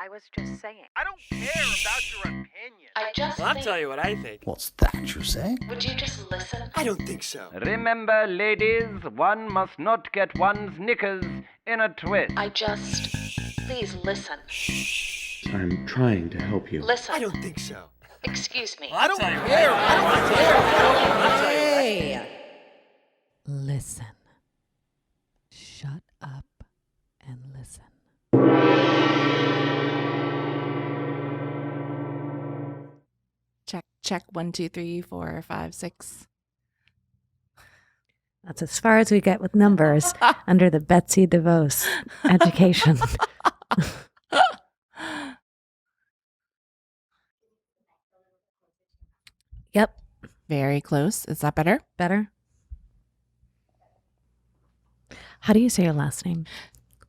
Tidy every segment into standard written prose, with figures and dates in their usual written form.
I was just saying. I don't care about your opinion. I'll tell you what I think. What's that you say? Would you just listen? I don't think so. Remember, ladies, one must not get one's knickers in a twist. Please listen. I'm trying to help you. Listen. I don't think so. Excuse me. I don't care. I'll tell you. Hey! Listen. Shut up and listen. Check 1, 2, 3, 4, 5, 6. That's as far as we get with numbers under the Betsy DeVos education. Yep. Very close. Is that better? Better? How do you say your last name?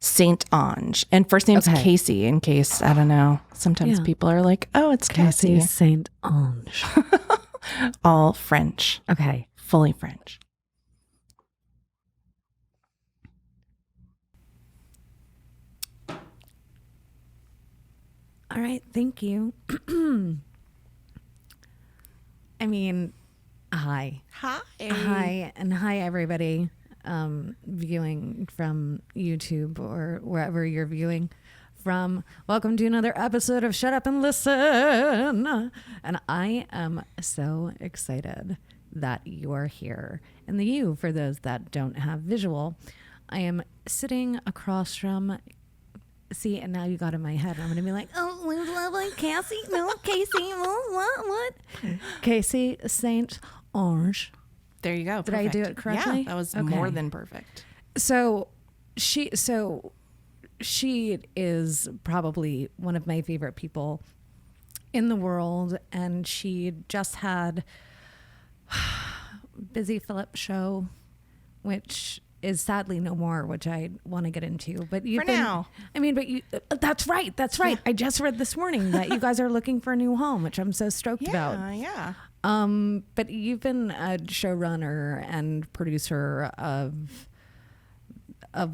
St.Onge. And first name's Okay. Caissie, in case, I don't know. Sometimes Yeah. people are like, oh, it's Caissie Caissie. St.Onge. All French. Okay. Fully French. All right. Thank you. I mean, hi. Hi. Hi. And hi, everybody viewing from YouTube or wherever you're viewing from. Welcome to another episode of Shut Up and Listen. And I am so excited that you're here. And the you, for those that don't have visual, I am sitting across from... See, and now you got in my head. I'm going to be like, oh, lovely Caissie. No, Caissie. What? Caissie St.Onge. There you go. Did I do it correctly? Yeah, that was Okay. more than perfect. So she is probably one of my favorite people in the world, and she just had Busy Philip show, which is sadly no more, which I want to get into. But you've been, now. I mean, but you. That's right. Yeah. I just read this morning that you guys are looking for a new home, which I'm so stoked about. Yeah. But you've been a showrunner and producer of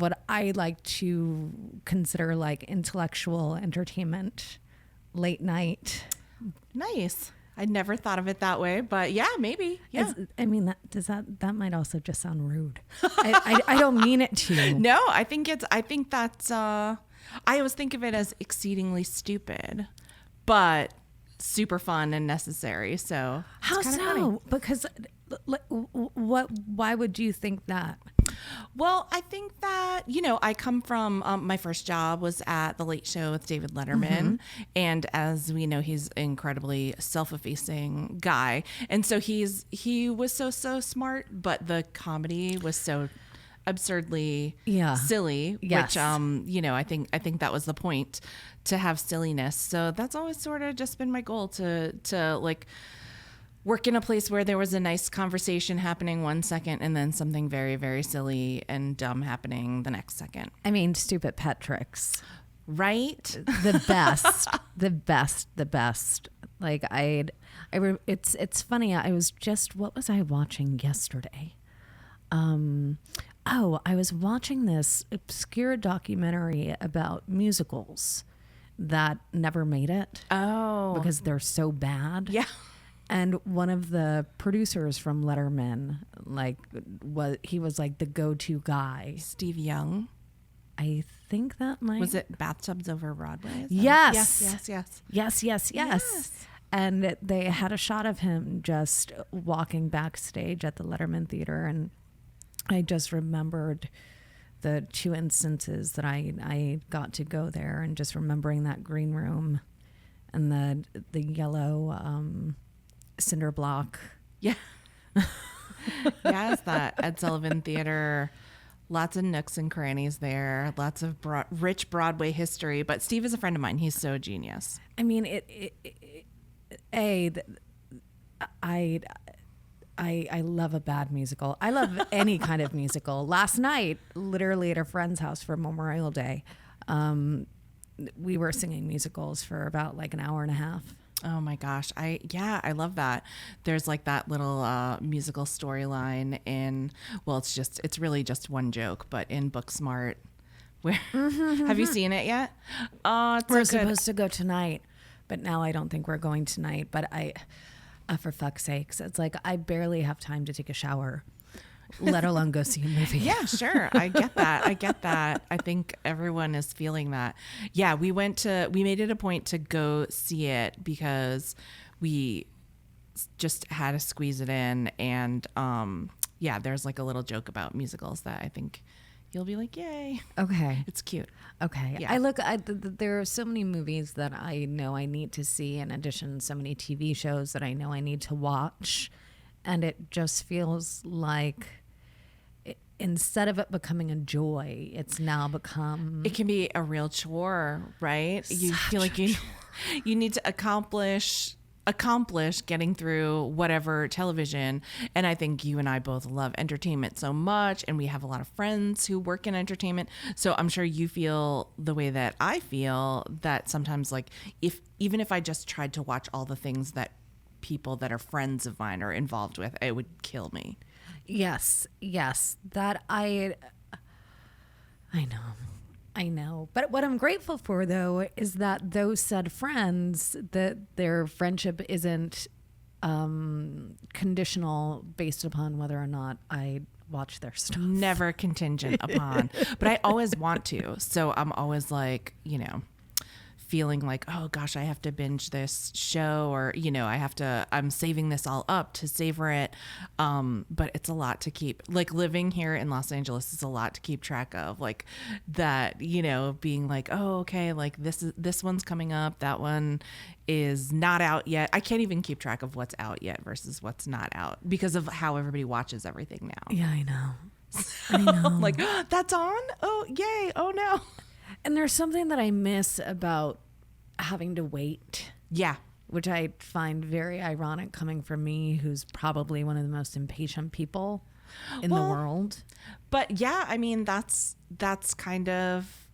what I like to consider like intellectual entertainment, late night. Nice. I never thought of it that way, but yeah, maybe. Yeah. I mean, that might also just sound rude. I don't mean it to. No, I think that's, I always think of it as exceedingly stupid, but super fun and necessary. So How so? Funny. Because why would you think that? Well, I think that, I come from, my first job was at The Late Show with David Letterman. Mm-hmm. And as we know, he's an incredibly self-effacing guy. And so he was so smart, but the comedy was so absurdly silly, yes. Which, I think that was the point, to have silliness. So that's always sort of just been my goal to like work in a place where there was a nice conversation happening 1 second and then something very, very silly and dumb happening the next second. I mean, stupid pet tricks. Right? The best, the best. Like it's funny. I was just, what was I watching yesterday? I was watching this obscure documentary about musicals that never made it. Oh. Because they're so bad. Yeah. And one of the producers from Letterman, he was like the go-to guy. Steve Young. I think that might... Was it Bathtubs Over Broadway? Yes. Yes. And they had a shot of him just walking backstage at the Letterman Theater. And I just remembered the 2 instances that I got to go there, and just remembering that green room and the yellow... cinder block. Yeah. Yes, that Ed Sullivan Theater. Lots of nooks and crannies there. Lots of rich Broadway history. But Steve is a friend of mine. He's so genius. I mean, I love a bad musical. I love any kind of musical. Last night, literally at a friend's house for Memorial Day, we were singing musicals for about like an hour and a half. Oh my gosh. I love that. There's like that little musical storyline in, well, it's really just one joke, but in Booksmart, Where have you seen it yet? Oh, it's We're so good. supposed to go tonight, but now I don't think we're going tonight. But for fuck's sakes, it's like I barely have time to take a shower, let alone go see a movie. Yeah, sure. I get that. I think everyone is feeling that. Yeah, we made it a point to go see it because we just had to squeeze it in. And yeah, there's like a little joke about musicals that I think you'll be like, yay. Okay. It's cute. Okay. Yeah. There are so many movies that I know I need to see. In addition, so many TV shows that I know I need to watch. And it just feels like instead of it becoming a joy, it's now become... It can be a real chore, right? You feel like you need to accomplish getting through whatever television. And I think you and I both love entertainment so much, and we have a lot of friends who work in entertainment. So I'm sure you feel the way that I feel, that sometimes like even if I just tried to watch all the things that people that are friends of mine are involved with, it would kill me. Yes. That I know. But what I'm grateful for, though, is that those said friends, that their friendship isn't conditional based upon whether or not I watch their stuff. Never contingent upon. But I always want to. So I'm always like, feeling like, oh gosh, I have to binge this show, or I'm saving this all up to savor it. But it's a lot to keep, like living here in Los Angeles is a lot to keep track of, like that, being like, oh, okay, like this one's coming up, that one is not out yet. I can't even keep track of what's out yet versus what's not out because of how everybody watches everything now. Yeah, I know. I'm like, oh, that's on? Oh, yay. Oh no. And there's something that I miss about having to wait. Yeah. Which I find very ironic coming from me, who's probably one of the most impatient people in the world. But yeah, I mean, that's kind of,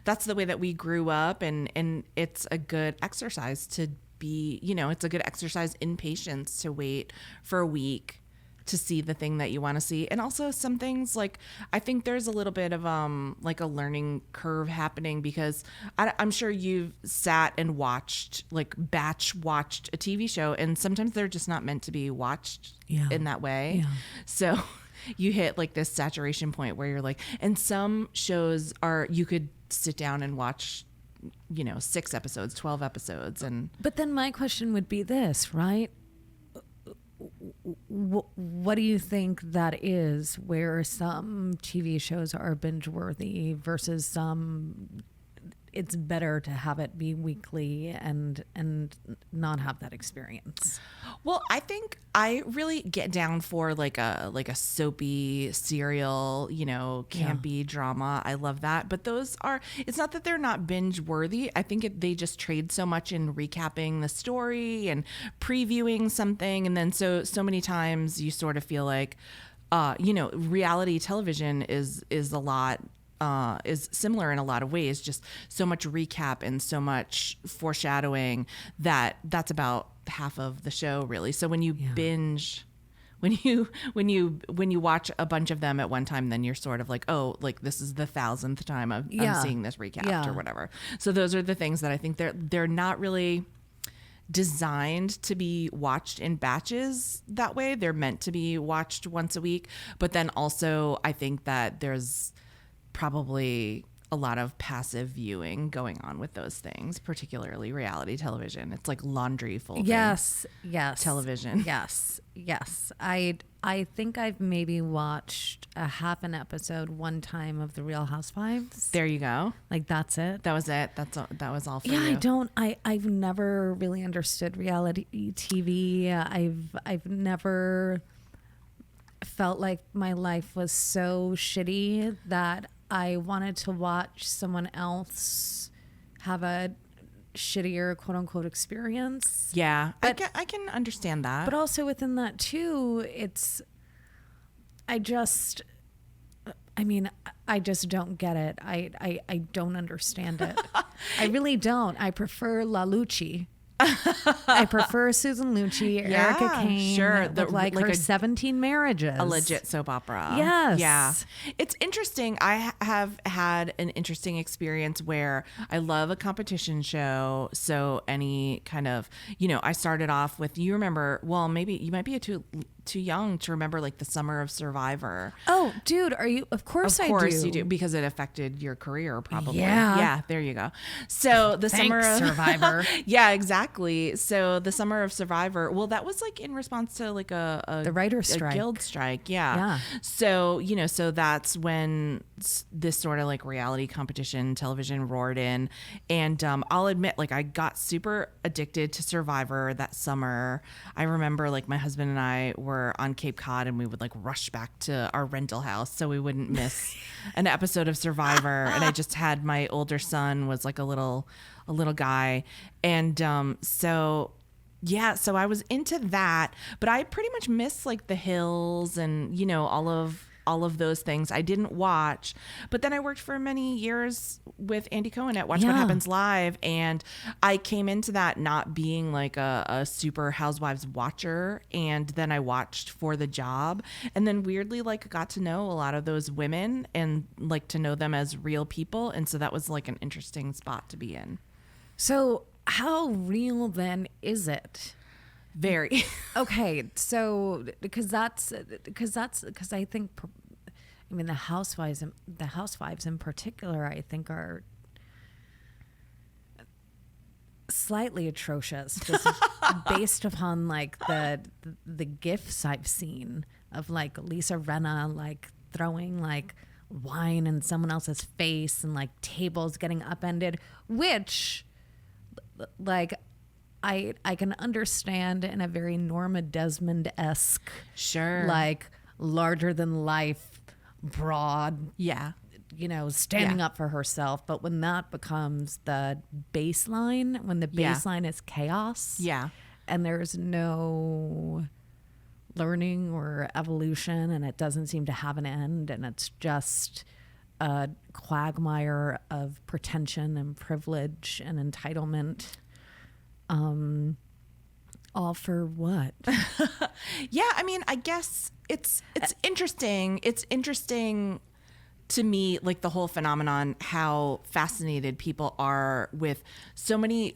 that's the way that we grew up, and it's a good exercise to be, it's a good exercise in patience to wait for a week to see the thing that you want to see. And also some things, like I think there's a little bit of like a learning curve happening, because I'm sure you've sat and watched a TV show, and sometimes they're just not meant to be watched in that way. Yeah. So you hit like this saturation point where you're like, and some shows you could sit down and watch 6 episodes, 12 episodes. But then my question would be this, right? What do you think that is, where some TV shows are binge worthy versus some it's better to have it be weekly and not have that experience? Well, I think I really get down for like a soapy serial, campy drama. I love that. But it's not that they're not binge worthy. I think they just trade so much in recapping the story and previewing something. And then so many times you sort of feel like, reality television is a lot, is similar in a lot of ways, just so much recap and so much foreshadowing that's about half of the show, really. So when you binge, when you watch a bunch of them at one time, then you're sort of like, oh, like this is the 1,000th time I'm seeing this recap or whatever. So those are the things that I think they're not really designed to be watched in batches that way. They're meant to be watched once a week. But then also I think that there's probably a lot of passive viewing going on with those things, particularly reality television. It's like laundry folding. Yes. Television. Yes. I think I've maybe watched a half an episode one time of The Real Housewives. There you go. Like that's it. That was it. That was all for you. I've never really understood reality TV. I've never felt like my life was so shitty that I wanted to watch someone else have a shittier quote unquote experience. Yeah. But I can understand that. But also within that too, I just don't get it. I don't understand it. I really don't. I prefer La Lucci. I prefer Susan Lucci, Erica Kane. Sure. Like her 17 marriages. A legit soap opera. Yes. Yeah. It's interesting. I have had an interesting experience where I love a competition show. So any kind of, I started off with, you remember, well, maybe you might be too young to remember like the summer of Survivor. Oh, dude, are you? Of course I do. Of course you do, because it affected your career probably. Yeah. Yeah, there you go. So the summer of Survivor. Yeah, exactly. So the summer of Survivor, well, that was like in response to like the writer's strike. guild strike. Yeah. Yeah. So, so that's when this sort of like reality competition television roared in. And I'll admit, like, I got super addicted to Survivor that summer. I remember like my husband and I were on Cape Cod and we would like rush back to our rental house so we wouldn't miss an episode of Survivor. And I just had my older son was like a little guy. And so I was into that, but I pretty much missed like The Hills and, all of those things I didn't watch. But then I worked for many years with Andy Cohen at Watch What Happens Live, and I came into that not being like a super Housewives watcher, and then I watched for the job, and then weirdly like got to know a lot of those women and like to know them as real people, and so that was like an interesting spot to be in. So how real then is it? Very. Okay, so because I think, I mean, the housewives in particular, I think are slightly atrocious, just based upon like the gifs I've seen of like Lisa Rinna like throwing like wine in someone else's face and like tables getting upended, which like I can understand in a very Norma Desmond-esque, Sure, like larger than life, broad, standing up for herself. But when that becomes the baseline, when the baseline is chaos, and there's no learning or evolution, and it doesn't seem to have an end, and it's just a quagmire of pretension and privilege and entitlement. All for what? Yeah, I mean, I guess it's interesting. It's interesting to me, like the whole phenomenon, how fascinated people are with so many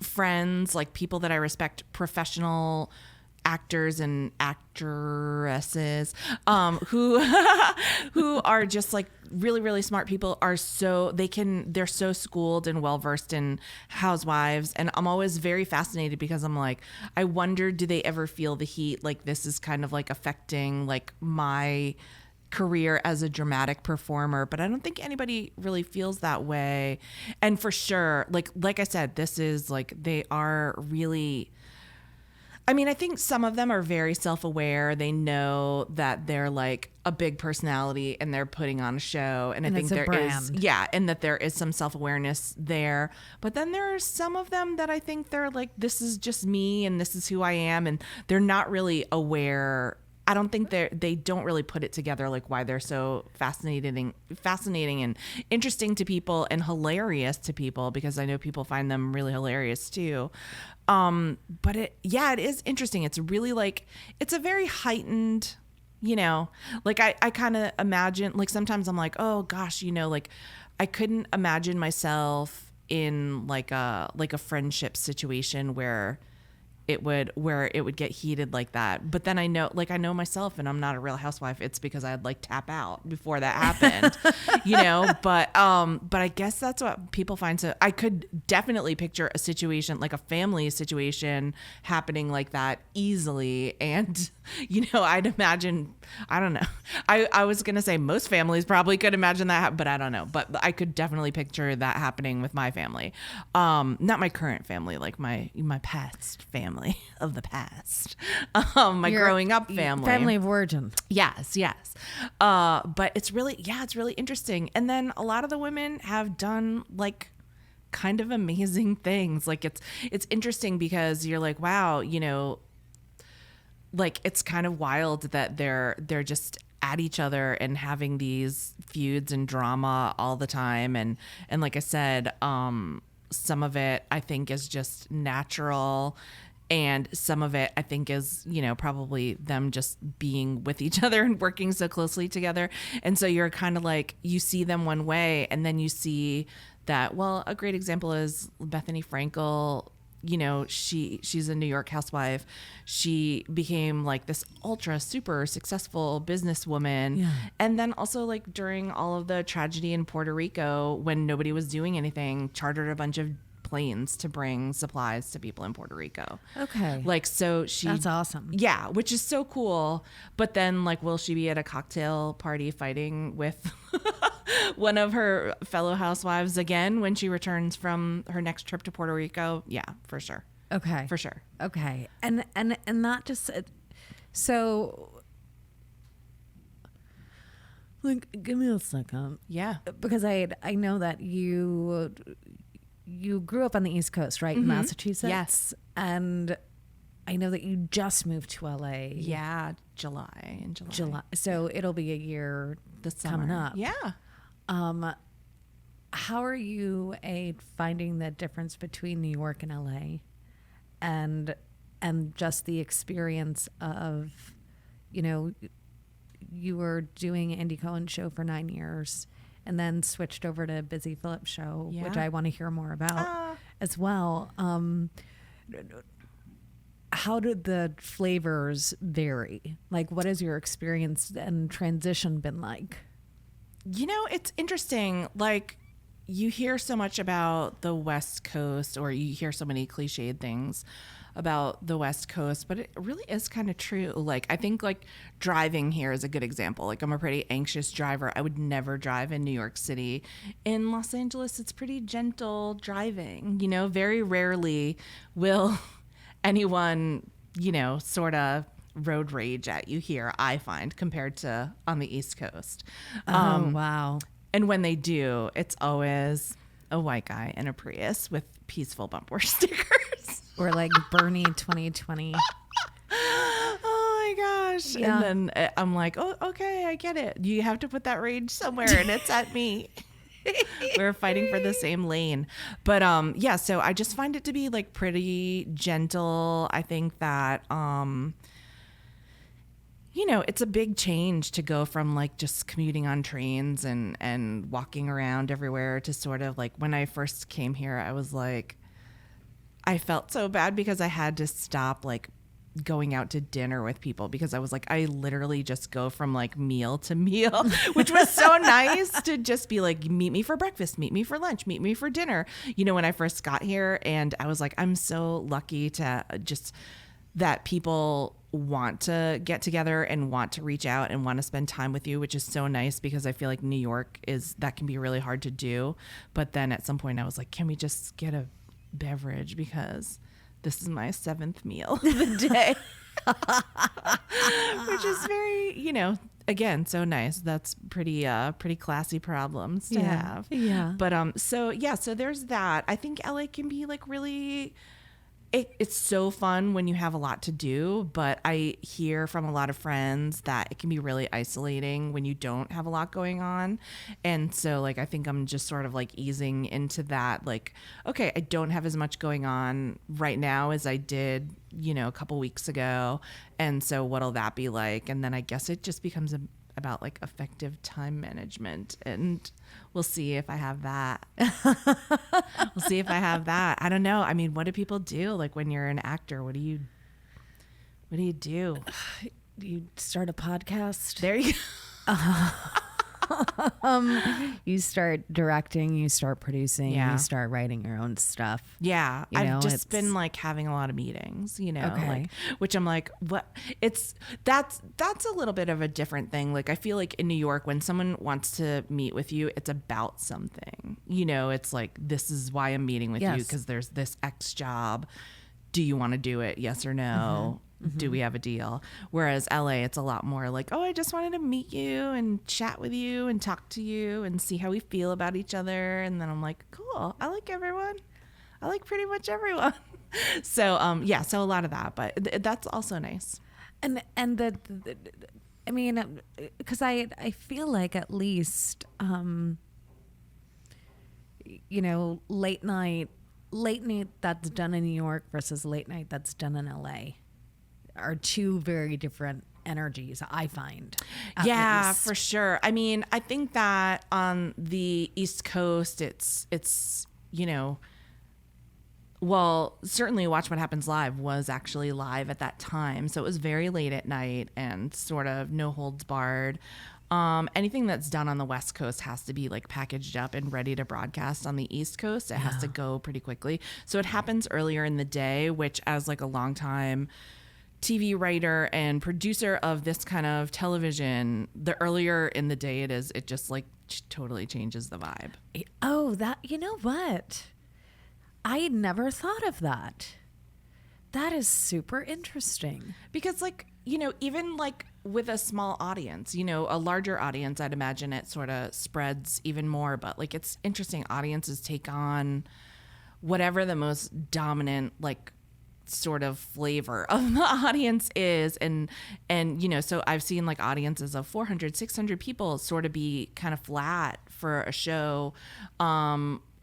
friends, like people that I respect, professional actors and actresses, who are just like really, really smart people, they're so schooled and well versed in housewives. And I'm always very fascinated because I'm like, I wonder, do they ever feel the heat? Like this is kind of like affecting like my career as a dramatic performer, but I don't think anybody really feels that way. And for sure, like I said, this is like, they are really, I mean, I think some of them are very self-aware. They know that they're like a big personality and they're putting on a show. And I think there is, and that there is some self-awareness there. But then there are some of them that I think they're like, this is just me and this is who I am. And they're not really aware. I don't think they don't really put it together, like why they're so fascinating and interesting to people and hilarious to people, because I know people find them really hilarious too. But it is interesting. It's really like, it's a very heightened, like I kind of imagine, like sometimes I'm like, oh gosh, like I couldn't imagine myself in like a friendship situation where it would get heated like that. But then I know myself, and I'm not a Real Housewife. It's because I'd like tap out before that happened, but I guess that's what people find. So I could definitely picture a situation, like a family situation happening like that easily. And, I'd imagine, I don't know. I was going to say most families probably could imagine that, but I don't know. But I could definitely picture that happening with my family. Not my current family, like my past family of the past, my growing up family of origin. Yes. But it's really interesting. And then a lot of the women have done like kind of amazing things. Like it's interesting because you're like, wow, like it's kind of wild that they're just at each other and having these feuds and drama all the time. And like I said, some of it I think is just natural. And some of it, I think, is, probably them just being with each other and working so closely together. And so you're kind of like, you see them one way, and then you see that, well, a great example is Bethenny Frankel. She's a New York housewife. She became like this ultra super successful businesswoman. Yeah. And then also like during all of the tragedy in Puerto Rico, when nobody was doing anything, chartered a bunch of planes to bring supplies to people in Puerto Rico. Okay. Like, so that's awesome. Yeah. Which is so cool. But then like, will she be at a cocktail party fighting with one of her fellow housewives again when she returns from her next trip to Puerto Rico? Yeah, for sure. Okay. For sure. Okay. And not just, so like, give me a second. Yeah. Because I know that you grew up on the East Coast, right? In Massachusetts? Yes. And I know that you just moved to LA. Yeah, in July. So it'll be a year this summer coming up. Yeah. How are you finding the difference between New York and LA, and just the experience of, you were doing Andy Cohen's show for 9 years, and then switched over to Busy Phillips' show, which I want to hear more about as well. How did the flavors vary? Like, what has your experience and transition been like? It's interesting. Like, you hear so much about the West Coast, or you hear so many cliched things about the West Coast, but it really is kind of true. Like, I think like driving here is a good example. Like, I'm a pretty anxious driver. I would never drive in New York City. In Los Angeles, it's pretty gentle driving. Very rarely will anyone, sort of road rage at you here, I find, compared to on the East Coast. Wow. And when they do, it's always a white guy in a Prius with peaceful bumper stickers. Or like Bernie 2020. Oh my gosh. Yeah. And then I'm like, oh, okay, I get it. You have to put that rage somewhere, and it's at me. We're fighting for the same lane. But yeah, so I just find it to be like pretty gentle. I think that it's a big change to go from like just commuting on trains and walking around everywhere to sort of like, when I first came here, I was like, I felt so bad because I had to stop like going out to dinner with people, because I was like, I literally just go from like meal to meal, which was so nice to just be like, meet me for breakfast, meet me for lunch, meet me for dinner, when I first got here. And I was like, I'm so lucky to just that people want to get together and want to reach out and want to spend time with you, which is so nice, because I feel like New York that can be really hard to do. But then at some point I was like, can we just get a beverage, because this is my 7th meal of the day. Which is very, again, so nice. That's pretty classy problems to have. Yeah. But so there's that. I think LA can be like really, it's so fun when you have a lot to do, but I hear from a lot of friends that it can be really isolating when you don't have a lot going on. And so like, I think I'm just sort of like easing into that, like, okay, I don't have as much going on right now as I did, a couple weeks ago. And so what'll that be like? And then I guess it just becomes about like effective time management, and we'll see if I have that. I don't know. I mean, what do people do? Like, when you're an actor, what do you do? You start a podcast. There you go. You start directing, you start producing, you start writing your own stuff. Yeah. I've just been like having a lot of meetings, okay. Like, which I'm like, what? That's a little bit of a different thing. Like, I feel like in New York, when someone wants to meet with you, it's about something, it's like, this is why I'm meeting with you, because there's this X job. Do you want to do it? Yes or no? Mm-hmm. Do we have a deal? Whereas LA, it's a lot more like, oh, I just wanted to meet you and chat with you and talk to you and see how we feel about each other. And then I'm like, cool. I like everyone. I like pretty much everyone. So, so a lot of that, but that's also nice. And I mean, because I feel like at least, late night late night that's done in New York versus late night that's done in LA are two very different energies, I find. Yeah, least. for sure. I mean, I think that on the East Coast, it's well, certainly Watch What Happens Live was actually live at that time. So it was very late at night and sort of no holds barred. Anything that's done on the West Coast has to be like packaged up and ready to broadcast on the East Coast. It has to go pretty quickly. So it happens earlier in the day, which as like a long time TV writer and producer of this kind of television, the earlier in the day it is, it just like totally changes the vibe. Oh, that, you know what? I had never thought of that. That is super interesting. Because like, even like with a small audience, a larger audience, I'd imagine it sort of spreads even more, but like it's interesting. Audiences take on whatever the most dominant, like sort of flavor of the audience is. And so I've seen like audiences of 400, 600 people sort of be kind of flat for a show.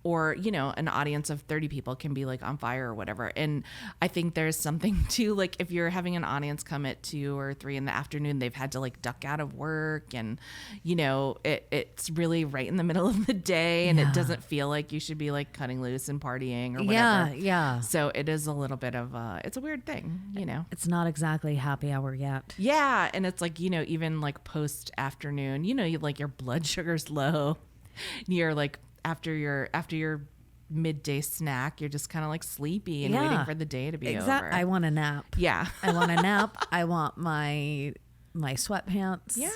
Or, an audience of 30 people can be like on fire or whatever. And I think there's something to like, if you're having an audience come at 2 or 3 in the afternoon, they've had to like duck out of work and, it's really right in the middle of the day and it doesn't feel like you should be like cutting loose and partying or whatever. Yeah. So it is a little bit of it's a weird thing, It's not exactly happy hour yet. Yeah. And it's like, even like post afternoon, you like your blood sugar's low. You're like, after your midday snack, you're just kind of like sleepy and waiting for the day to be over. I want a nap. Yeah. I want a nap. I want my sweatpants. Yeah.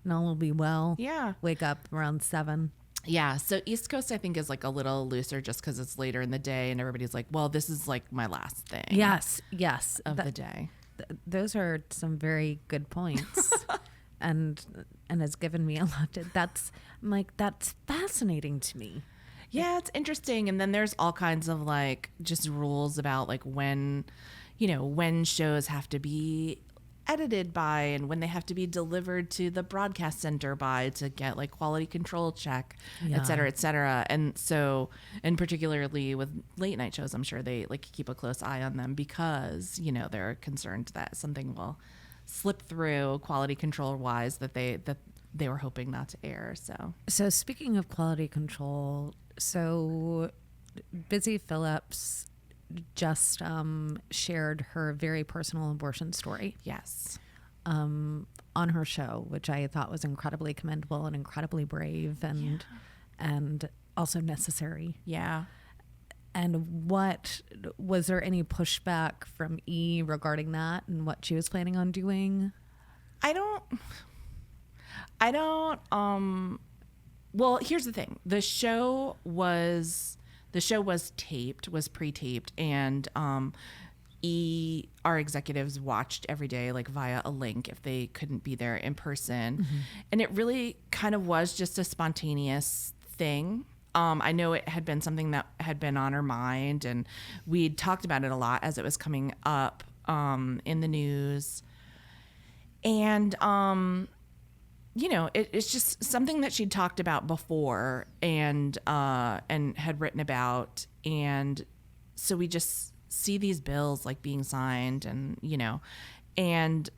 And all will be well. Yeah. Wake up around 7. Yeah. So East Coast, I think, is like a little looser just because it's later in the day and everybody's like, well, this is like my last thing. Yes. Of the day. Those are some very good points. and has given me a lot that's fascinating to me. Yeah, it's interesting. And then there's all kinds of like just rules about like when shows have to be edited by and when they have to be delivered to the broadcast center by to get like quality control check, et cetera, et cetera. And so, and particularly with late night shows, I'm sure they like keep a close eye on them because, they're concerned that something will slip through quality control wise that they were hoping not to air. So speaking of quality control, so Busy Phillips just shared her very personal abortion story. Yes. On her show, which I thought was incredibly commendable and incredibly brave and also necessary. Yeah. And was there any pushback from E regarding that and what she was planning on doing? I don't, well, here's the thing. The show was pre-taped and, our executives watched every day, like via a link if they couldn't be there in person. Mm-hmm. And it really kind of was just a spontaneous thing. I know it had been something that had been on her mind and we'd talked about it a lot as it was coming up, in the news. And, it's just something that she'd talked about before and had written about. And so we just see these bills like being signed and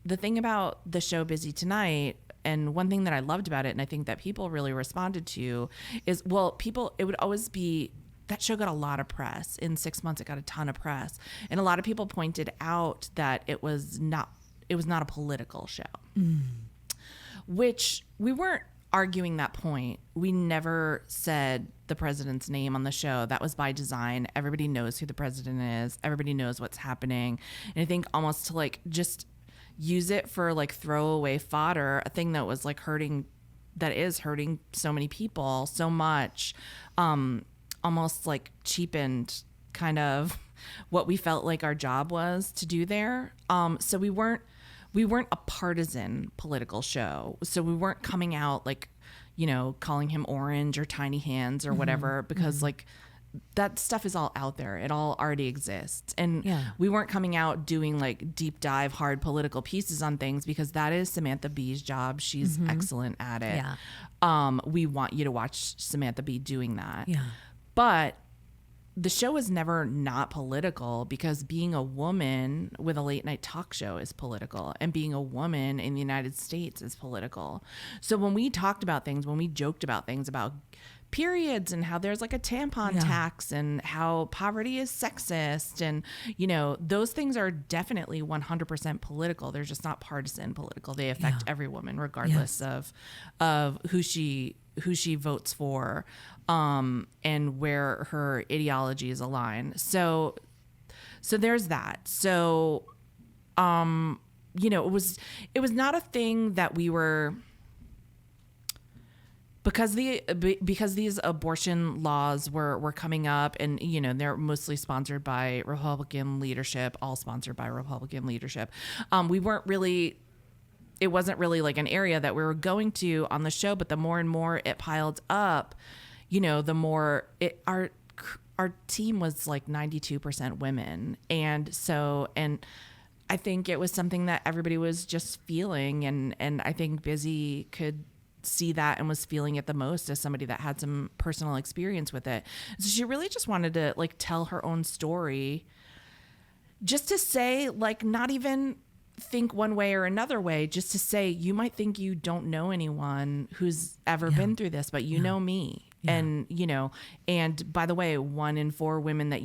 the thing about the show Busy Tonight, and one thing that I loved about it, and I think that people really responded to is, it would always be, that show got a lot of press. In 6 months, it got a ton of press. And a lot of people pointed out that it was not a political show, which we weren't arguing that point. We never said the president's name on the show. That was by design. Everybody knows who the president is. Everybody knows what's happening. And I think almost to like just use it for like throwaway fodder, a thing that was like that is hurting so many people so much, almost like cheapened kind of what we felt like our job was to do there. So we weren't a partisan political show. So we weren't coming out like, calling him orange or tiny hands or whatever, because like that stuff is all out there. It all already exists. And we weren't coming out doing like deep dive, hard political pieces on things, because that is Samantha Bee's job. She's excellent at it. Yeah. We want you to watch Samantha Bee doing that. Yeah. But the show was never not political, because being a woman with a late night talk show is political, and being a woman in the United States is political. So when we talked about things, when we joked about things about periods and how there's like a tampon tax and how poverty is sexist, and those things are definitely 100% political. They're just not partisan political. They affect every woman regardless of who she votes for, and where her ideologies align. So there's that. So, it was not a thing that we were, because these abortion laws were coming up, and they're mostly sponsored by Republican leadership, all sponsored by Republican leadership. We weren't really. It wasn't really like an area that we were going to on the show, but the more and more it piled up, the more our team was like 92% women. And I think it was something that everybody was just feeling. And I think Busy could see that and was feeling it the most as somebody that had some personal experience with it. So she really just wanted to like tell her own story, just to say, like, not even think one way or another way, just to say, you might think you don't know anyone who's ever been through this, but you know me. And and by the way, 1 in 4 women that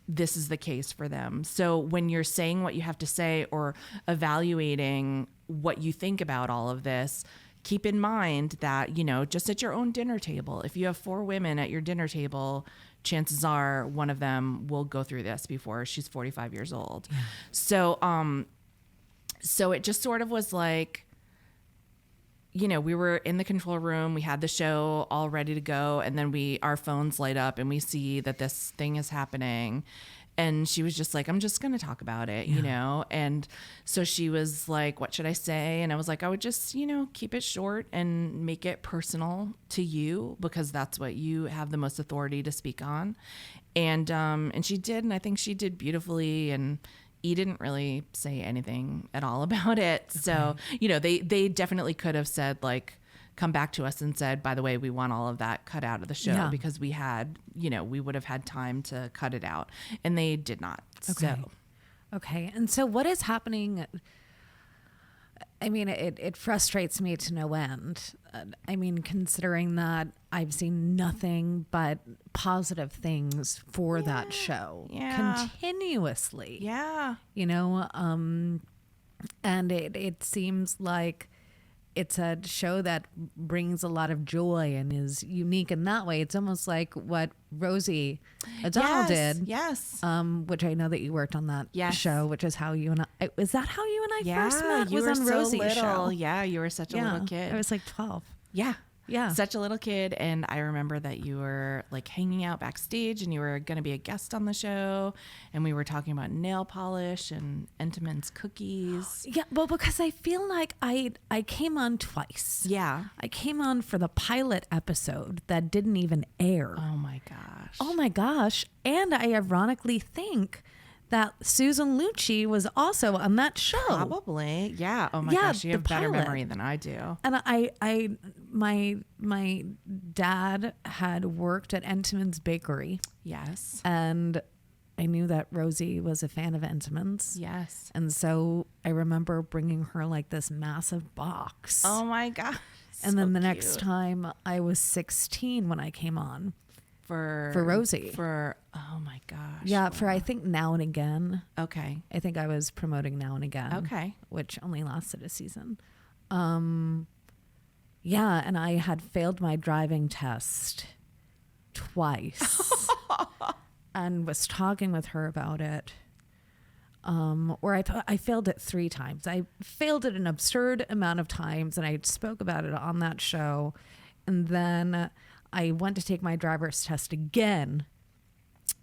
this is the case for them. So when you're saying what you have to say or evaluating what you think about all of this, keep in mind that, just at your own dinner table, if you have 4 women at your dinner table, chances are one of them will go through this before she's 45 years old. Yeah. So it just sort of was like, we were in the control room, we had the show all ready to go, and then our phones light up and we see that this thing is happening. And she was just like, I'm just going to talk about it, And so she was like, what should I say? And I was like, I would just, keep it short and make it personal to you, because that's what you have the most authority to speak on. And she did. And I think she did beautifully. And E didn't really say anything at all about it. Okay. So, they definitely could have said, like, come back to us and said, by the way, we want all of that cut out of the show, because we had, we would have had time to cut it out, and they did not. Okay. Okay. And so what is happening? I mean, it frustrates me to no end. Considering that I've seen nothing but positive things for that show continuously. Yeah. And it seems like it's a show that brings a lot of joy and is unique in that way. It's almost like what Rosie O'Donnell did. Yes. Which I know that you worked on that show, which is how you and I, is that how you and I first met? You was were on so Rosie's little. show. Yeah, you were such a little kid. I was like 12. Yeah. Yeah. Such a little kid. And I remember that you were like hanging out backstage and you were going to be a guest on the show. And we were talking about nail polish and Entenmann's cookies. Yeah. Well, because I feel like I came on twice. Yeah. I came on for the pilot episode that didn't even air. Oh my gosh. Oh my gosh. And I ironically think that Susan Lucci was also on that show. Probably. Yeah. Oh my gosh. You have better memory than I do. And my dad had worked at Entenmann's Bakery. Yes. And I knew that Rosie was a fan of Entenmann's. Yes. And so I remember bringing her like this massive box. Oh my gosh. And then the next time I was 16 when I came on. For Rosie. Oh my gosh. Yeah, wow. For I think Now and Again. Okay. I think I was promoting Now and Again. Okay. Which only lasted a season. Yeah, and I had failed my driving test twice. And was talking with her about it. Or I failed it 3 times. I failed it an absurd amount of times, and I spoke about it on that show. And then I went to take my driver's test again,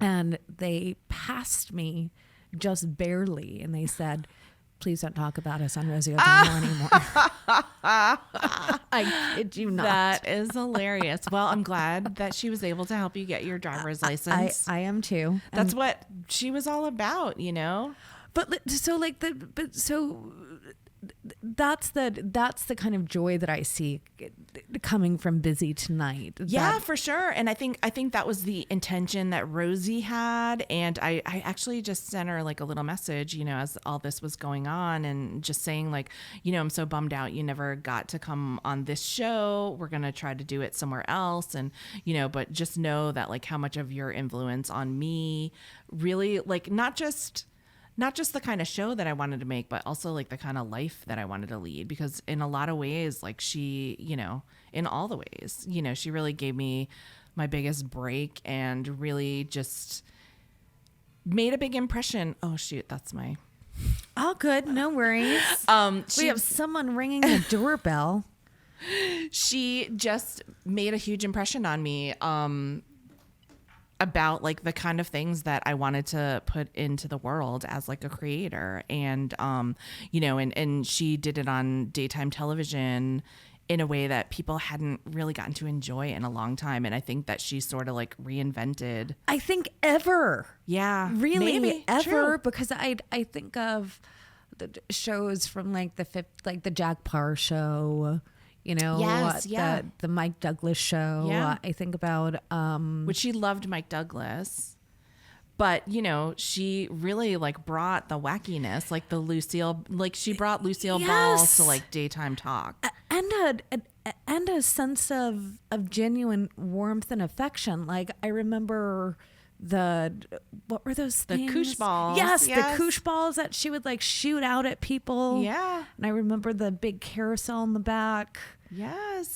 and they passed me just barely. And they said, please don't talk about us on Rosie O'Donnell anymore. I kid you not. That is hilarious. Well, I'm glad that she was able to help you get your driver's license. I am too. That's what she was all about, But so that's the kind of joy that I see coming from Busy Tonight. Yeah, for sure. And I think that was the intention that Rosie had. And I actually just sent her like a little message, you know, as all this was going on, and just saying like, you know, I'm so bummed out you never got to come on this show. We're going to try to do it somewhere else. And, you know, but just know that like how much of your influence on me really, like, not just the kind of show that I wanted to make, but also like the kind of life that I wanted to lead. Because in a lot of ways, like she, you know, in all the ways, you know, she really gave me my biggest break and really just made a big impression. Oh shoot, that's my... All good, no worries. We have someone ringing the doorbell. She just made a huge impression on me. About like the kind of things that I wanted to put into the world as like a creator. And, you know, and she did it on daytime television in a way that people hadn't really gotten to enjoy in a long time. And I think that she sort of like reinvented. I think ever. Yeah. Really maybe. ever. True. Because I think of the shows from like the Jack Parr show, you know, Yes, yeah. the Mike Douglas show. Yeah. I think about Which she loved Mike Douglas, but you know, she really like brought the wackiness, like the Lucille, like she brought Lucille Ball Yes. to like daytime talk. and a sense of genuine warmth and affection. Like I remember what were those things? koosh balls. Yes, Yes. the koosh balls that she would like shoot out at people. Yeah. And I remember the big carousel in the back. Yes.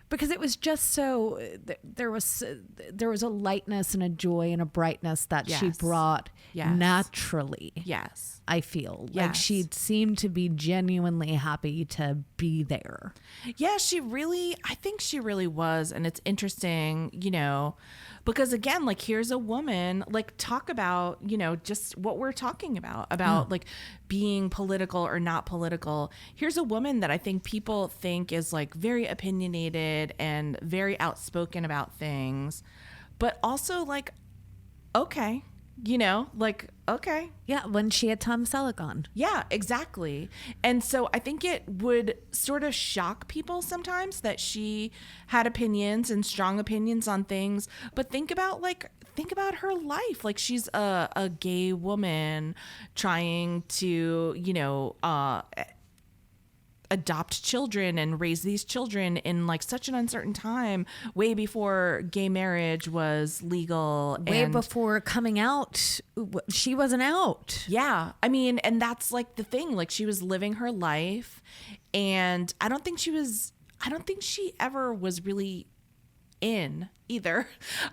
Because it was just so there was a lightness and a joy and a brightness that she Yes. brought Yes. naturally. Yes. I feel like Yes. she seemed to be genuinely happy to be there. Yeah, I think she really was. And it's interesting, you know, because again, like here's a woman, like talk about, you know, just what we're talking about like being political or not political. Here's a woman that I think people think is like very opinionated and very outspoken about things, but also like, okay, you know, like, okay. Yeah, when she had Tom Selleck on. Yeah, exactly. And so I think it would sort of shock people sometimes that she had opinions and strong opinions on things. But think about her life. Like she's a gay woman trying to, you know, adopt children and raise these children in like such an uncertain time, way before gay marriage was legal. Way before coming out, she wasn't out. Yeah. I mean, and that's like the thing, like she was living her life, and I don't think she ever was really in either.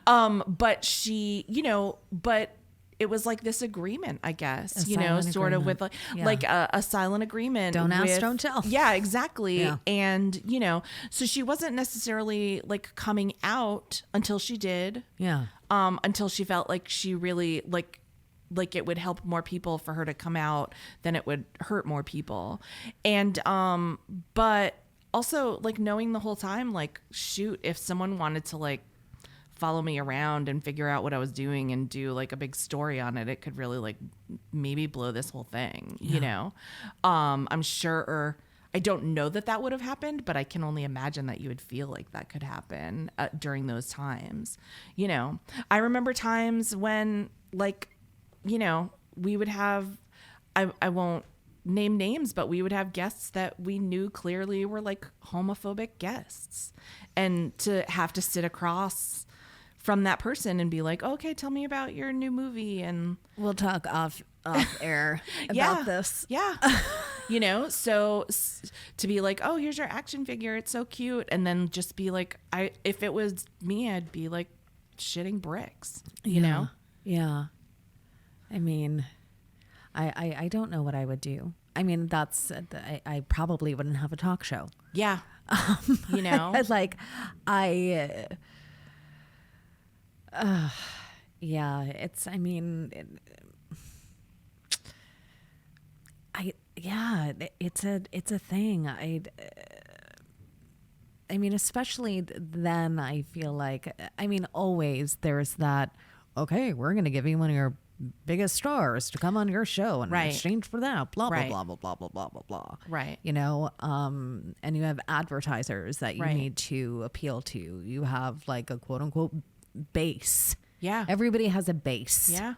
But she, you know, but it was like this agreement, I guess, you know, sort of with like a silent agreement. Don't ask, don't tell. Yeah, exactly. Yeah. And, you know, so she wasn't necessarily like coming out until she did. Yeah. Until she felt like she really like it would help more people for her to come out than it would hurt more people. And, but also like knowing the whole time, like, shoot, if someone wanted to like follow me around and figure out what I was doing and do like a big story on it, it could really like maybe blow this whole thing, you know? I'm sure, I don't know that would have happened, but I can only imagine that you would feel like that could happen during those times. You know, I remember times when like, you know, we would have, I won't name names, but we would have guests that we knew clearly were like homophobic guests, and to have to sit across from that person and be like, okay, tell me about your new movie. And we'll talk off air about this. Yeah. You know, so to be like, oh, here's your action figure. It's so cute. And then just be like, if it was me, I'd be like shitting bricks, you know? Yeah. I mean, I don't know what I would do. I mean, I probably wouldn't have a talk show. Yeah. You know, yeah, it's, I mean, it's a thing. I mean, especially then I feel like, I mean, always there's that, okay, we're going to give you one of your biggest stars to come on your show in Right. exchange for that, blah, blah, Right. blah, blah, blah, blah, blah, blah, blah. Right. You know, and you have advertisers that you Right. need to appeal to. You have like a quote unquote base. Yeah. Everybody has a base. Yeah.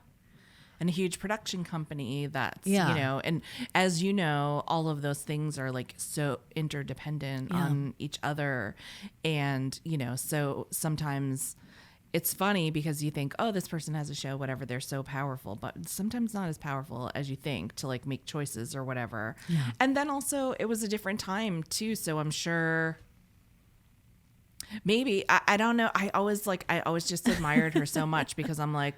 And a huge production company that's, Yeah. you know, and as you know, all of those things are like so interdependent on each other. And, you know, so sometimes it's funny because you think, oh, this person has a show, whatever, they're so powerful, but sometimes not as powerful as you think to like make choices or whatever. Yeah. And then also it was a different time too. So I'm sure maybe, I don't know. I always just admired her so much because I'm like,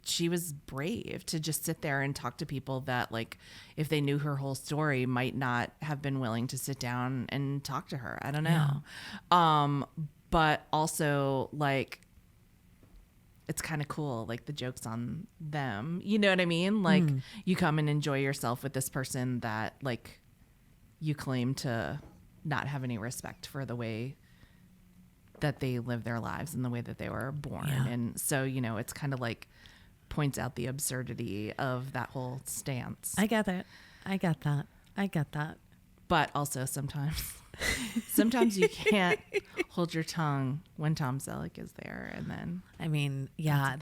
she was brave to just sit there and talk to people that like if they knew her whole story might not have been willing to sit down and talk to her. I don't know. But also like it's kind of cool, like the joke's on them. You know what I mean? Like you come and enjoy yourself with this person that like you claim to not have any respect for the way that they live their lives and the way that they were born. Yeah. And so, you know, it's kind of like points out the absurdity of that whole stance. I get it. I get that. But also sometimes you can't hold your tongue when Tom Selleck is there. And then, I mean, yeah,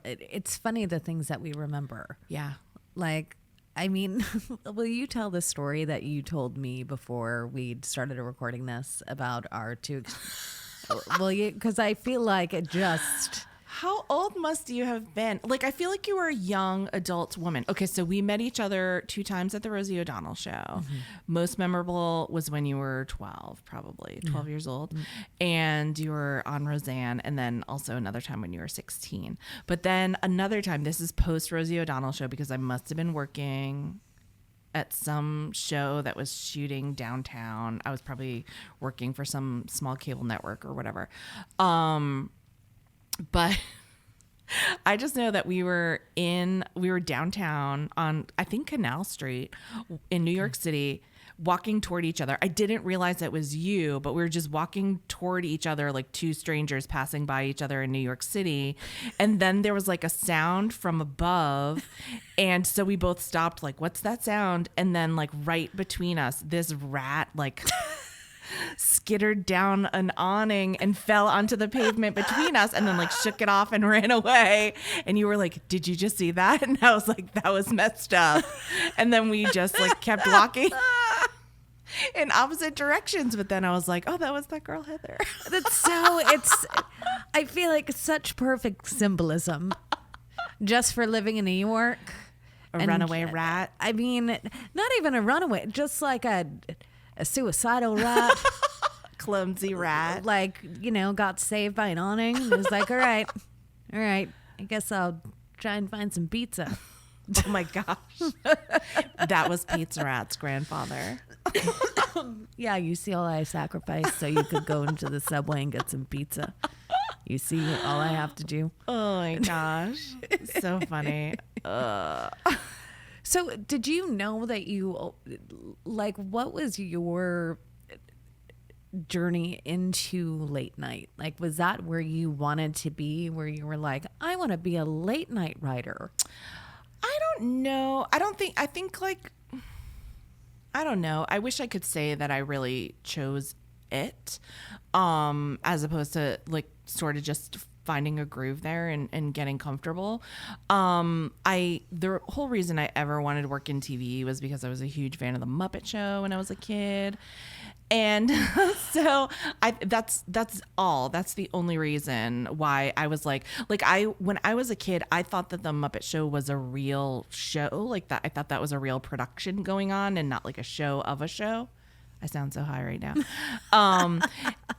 it's funny the things that we remember. yeah. Like, I mean, will you tell the story that you told me before we started recording this about our two? Will you? Because I feel like it just. How old must you have been? Like, I feel like you were a young adult woman. Okay, so we met each other 2 times at the Rosie O'Donnell show. Mm-hmm. Most memorable was when you were 12, probably 12 years old. Mm-hmm. And you were on Roseanne, and then also another time when you were 16. But then another time, this is post Rosie O'Donnell show, because I must have been working at some show that was shooting downtown. I was probably working for some small cable network or whatever. But I just know that we were downtown on, I think, Canal Street in New York City, walking toward each other. I didn't realize it was you, but we were just walking toward each other like 2 strangers passing by each other in New York City. And then there was like a sound from above. And so we both stopped like, what's that sound? And then like right between us, this rat like skittered down an awning and fell onto the pavement between us and then like shook it off and ran away. And you were like, did you just see that? And I was like, that was messed up. And then we just like kept walking in opposite directions. But then I was like, oh, that was that girl Heather. I feel like such perfect symbolism just for living in New York. A runaway rat. I mean, not even a runaway, just like a suicidal rat. Clumsy rat. Like, you know, got saved by an awning. It was like, all right, I guess I'll try and find some pizza. Oh my gosh. That was Pizza Rat's grandfather. Yeah, you see all I sacrificed so you could go into the Subway and get some pizza. You see all I have to do. Oh my gosh. So funny. So did you know that you, like, what was your journey into late night? Like, was that where you wanted to be, where you were like, I want to be a late night writer? I don't know. I don't know. I wish I could say that I really chose it, as opposed to like sort of just finding a groove there and getting comfortable. The whole reason I ever wanted to work in TV was because I was a huge fan of the Muppet Show when I was a kid. And so that's the only reason why I was like when I was a kid, I thought that the Muppet Show was a real show, like that. I thought that was a real production going on and not like a show of a show. I sound so high right now.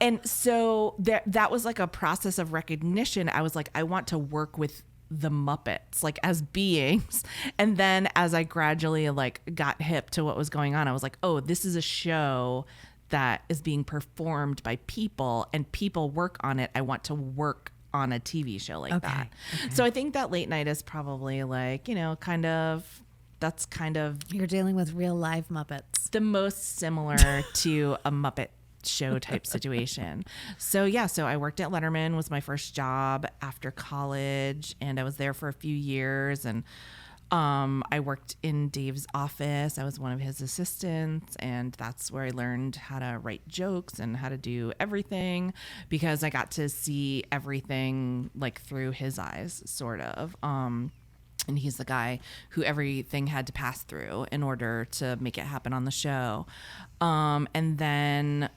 And so that was like a process of recognition. I was like, I want to work with the Muppets, like as beings. And then as I gradually like got hip to what was going on, I was like, oh, this is a show that is being performed by people and people work on it. I want to work on a TV show like that. Okay. So I think that late night is probably like, you know, that's kind of you're dealing with real live Muppets. The most similar to a Muppet show type situation. So yeah, so I worked at Letterman, was my first job after college, and I was there for a few years, and I worked in Dave's office. I was one of his assistants, and that's where I learned how to write jokes and how to do everything, because I got to see everything like through his eyes, sort of. And he's the guy who everything had to pass through in order to make it happen on the show. And then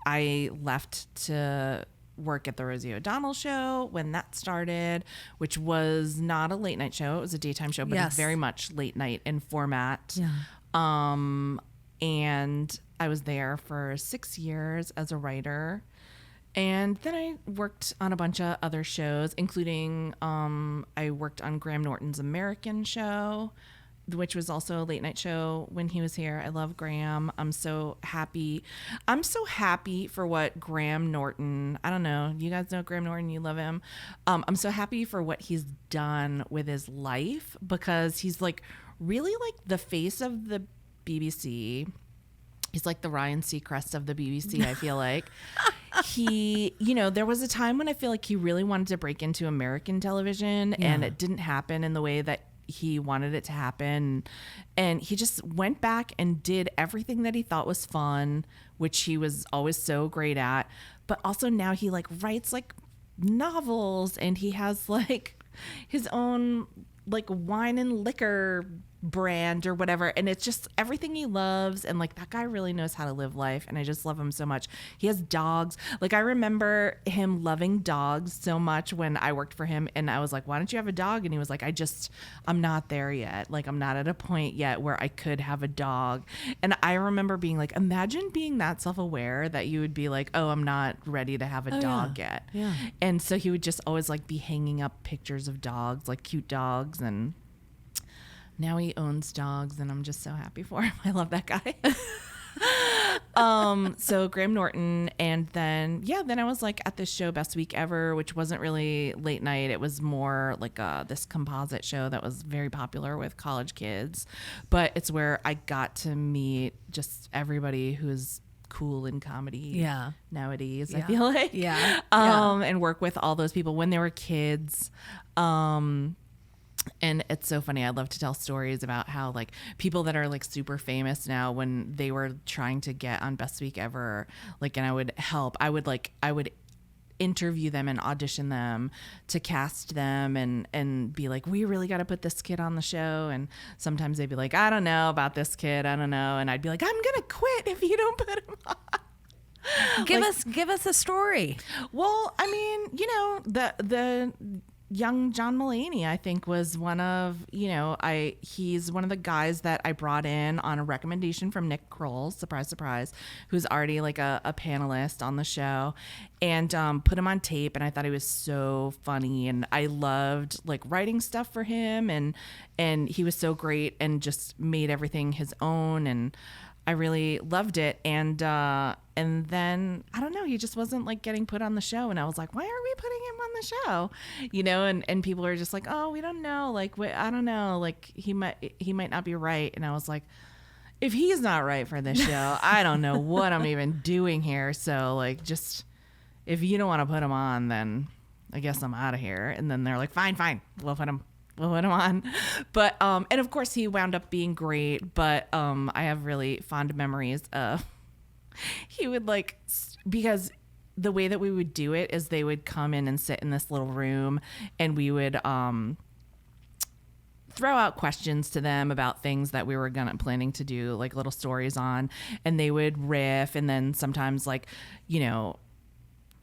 I left to work at the Rosie O'Donnell show when that started, which was not a late night show. It was a daytime show, but Yes. very much late night in format. Yeah. And I was there for 6 years as a writer. And then I worked on a bunch of other shows, including I worked on Graham Norton's American show, which was also a late night show when he was here. I love Graham. I'm so happy. I'm so happy for what Graham Norton, I don't know, you guys know Graham Norton, you love him. I'm so happy for what he's done with his life, because he's like really like the face of the BBC. He's like the Ryan Seacrest of the BBC, I feel like. He, you know, there was a time when I feel like he really wanted to break into American television, and it didn't happen in the way that he wanted it to happen. And he just went back and did everything that he thought was fun, which he was always so great at. But also now he like writes like novels, and he has like his own like wine and liquor brand or whatever, and it's just everything he loves. And like that guy really knows how to live life, and I just love him so much. He has dogs. Like I remember him loving dogs so much when I worked for him, and I was like, why don't you have a dog? And he was like, I'm not there yet. Like I'm not at a point yet where I could have a dog. And I remember being like, imagine being that self-aware that you would be like, oh, I'm not ready to have a dog yet. Yeah. And so he would just always like be hanging up pictures of dogs, like cute dogs, and now he owns dogs, and I'm just so happy for him. I love that guy. So Graham Norton, and then I was like at this show Best Week Ever, which wasn't really late night. It was more like this composite show that was very popular with college kids, but it's where I got to meet just everybody who's cool in comedy nowadays, I feel like. And work with all those people when they were kids. And it's so funny. I love to tell stories about how like people that are like super famous now, when they were trying to get on Best Week Ever, like, and I would interview them and audition them to cast them, and be like, we really got to put this kid on the show. And sometimes they'd be like, I don't know about this kid. I don't know. And I'd be like, I'm going to quit if you don't put him on. Give us a story. Well, I mean, you know, the young John Mulaney, I think, was one of, you know, he's one of the guys that I brought in on a recommendation from Nick Kroll, surprise, surprise, who's already like a panelist on the show, and put him on tape. And I thought he was so funny, and I loved like writing stuff for him, and he was so great and just made everything his own, and I really loved it. And then I don't know, he just wasn't like getting put on the show, and I was like, why are we putting him on the show? You know, and people are just like, oh, we don't know, like I don't know, like he might not be right. And I was like, if he's not right for this show, I don't know what I'm even doing here. So like, just if you don't want to put him on, then I guess I'm out of here. And then they're like, fine, we'll put him on. But and of course he wound up being great, but I have really fond memories of he would like, because the way that we would do it is they would come in and sit in this little room, and we would throw out questions to them about things that we were planning to do like little stories on, and they would riff. And then sometimes, like, you know,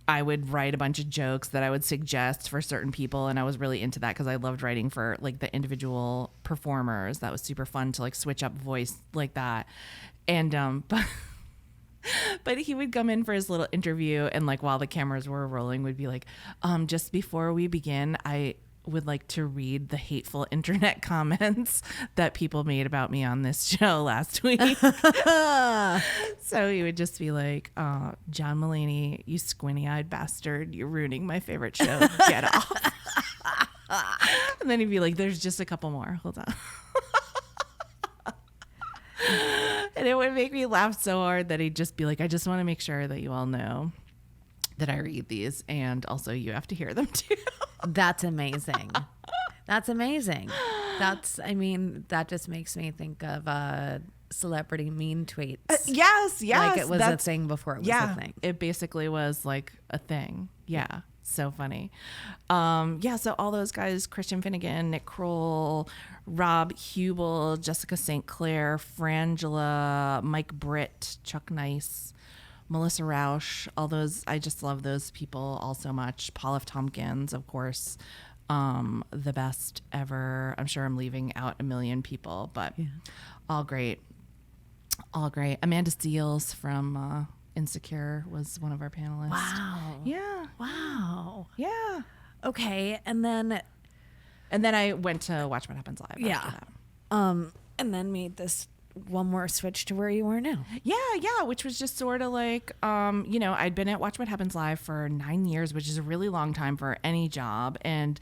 I would write a bunch of jokes that I would suggest for certain people. And I was really into that because I loved writing for like the individual performers. That was super fun to like switch up voice like that. And, but he would come in for his little interview, and like while the cameras were rolling, would be like, just before we begin, I would like to read the hateful internet comments that people made about me on this show last week. So he would just be like, John Mulaney, you squinty-eyed bastard, you're ruining my favorite show. Get off. And then he'd be like, there's just a couple more. Hold on. And it would make me laugh so hard that he'd just be like, I just want to make sure that you all know that I read these, and also you have to hear them too. That's amazing. That's amazing. That just makes me think of celebrity mean tweets. Yes. Like it was a thing before it was a thing. It basically was like a thing. Yeah. So funny. So all those guys, Christian Finnegan, Nick Kroll, Rob Hubel, Jessica St. Clair, Frangela, Mike Britt, Chuck Nice, Melissa Rausch, all those, I just love those people all so much. Paul F. Tompkins, of course, the best ever. I'm sure I'm leaving out a million people, but all great. All great. Amanda Seales from Insecure was one of our panelists. Wow. Yeah. Wow. Yeah. Okay. And then I went to Watch What Happens Live after that. And then made this one more switch to where you are now. Yeah, which was just sort of like, I'd been at Watch What Happens Live for 9 years, which is a really long time for any job. And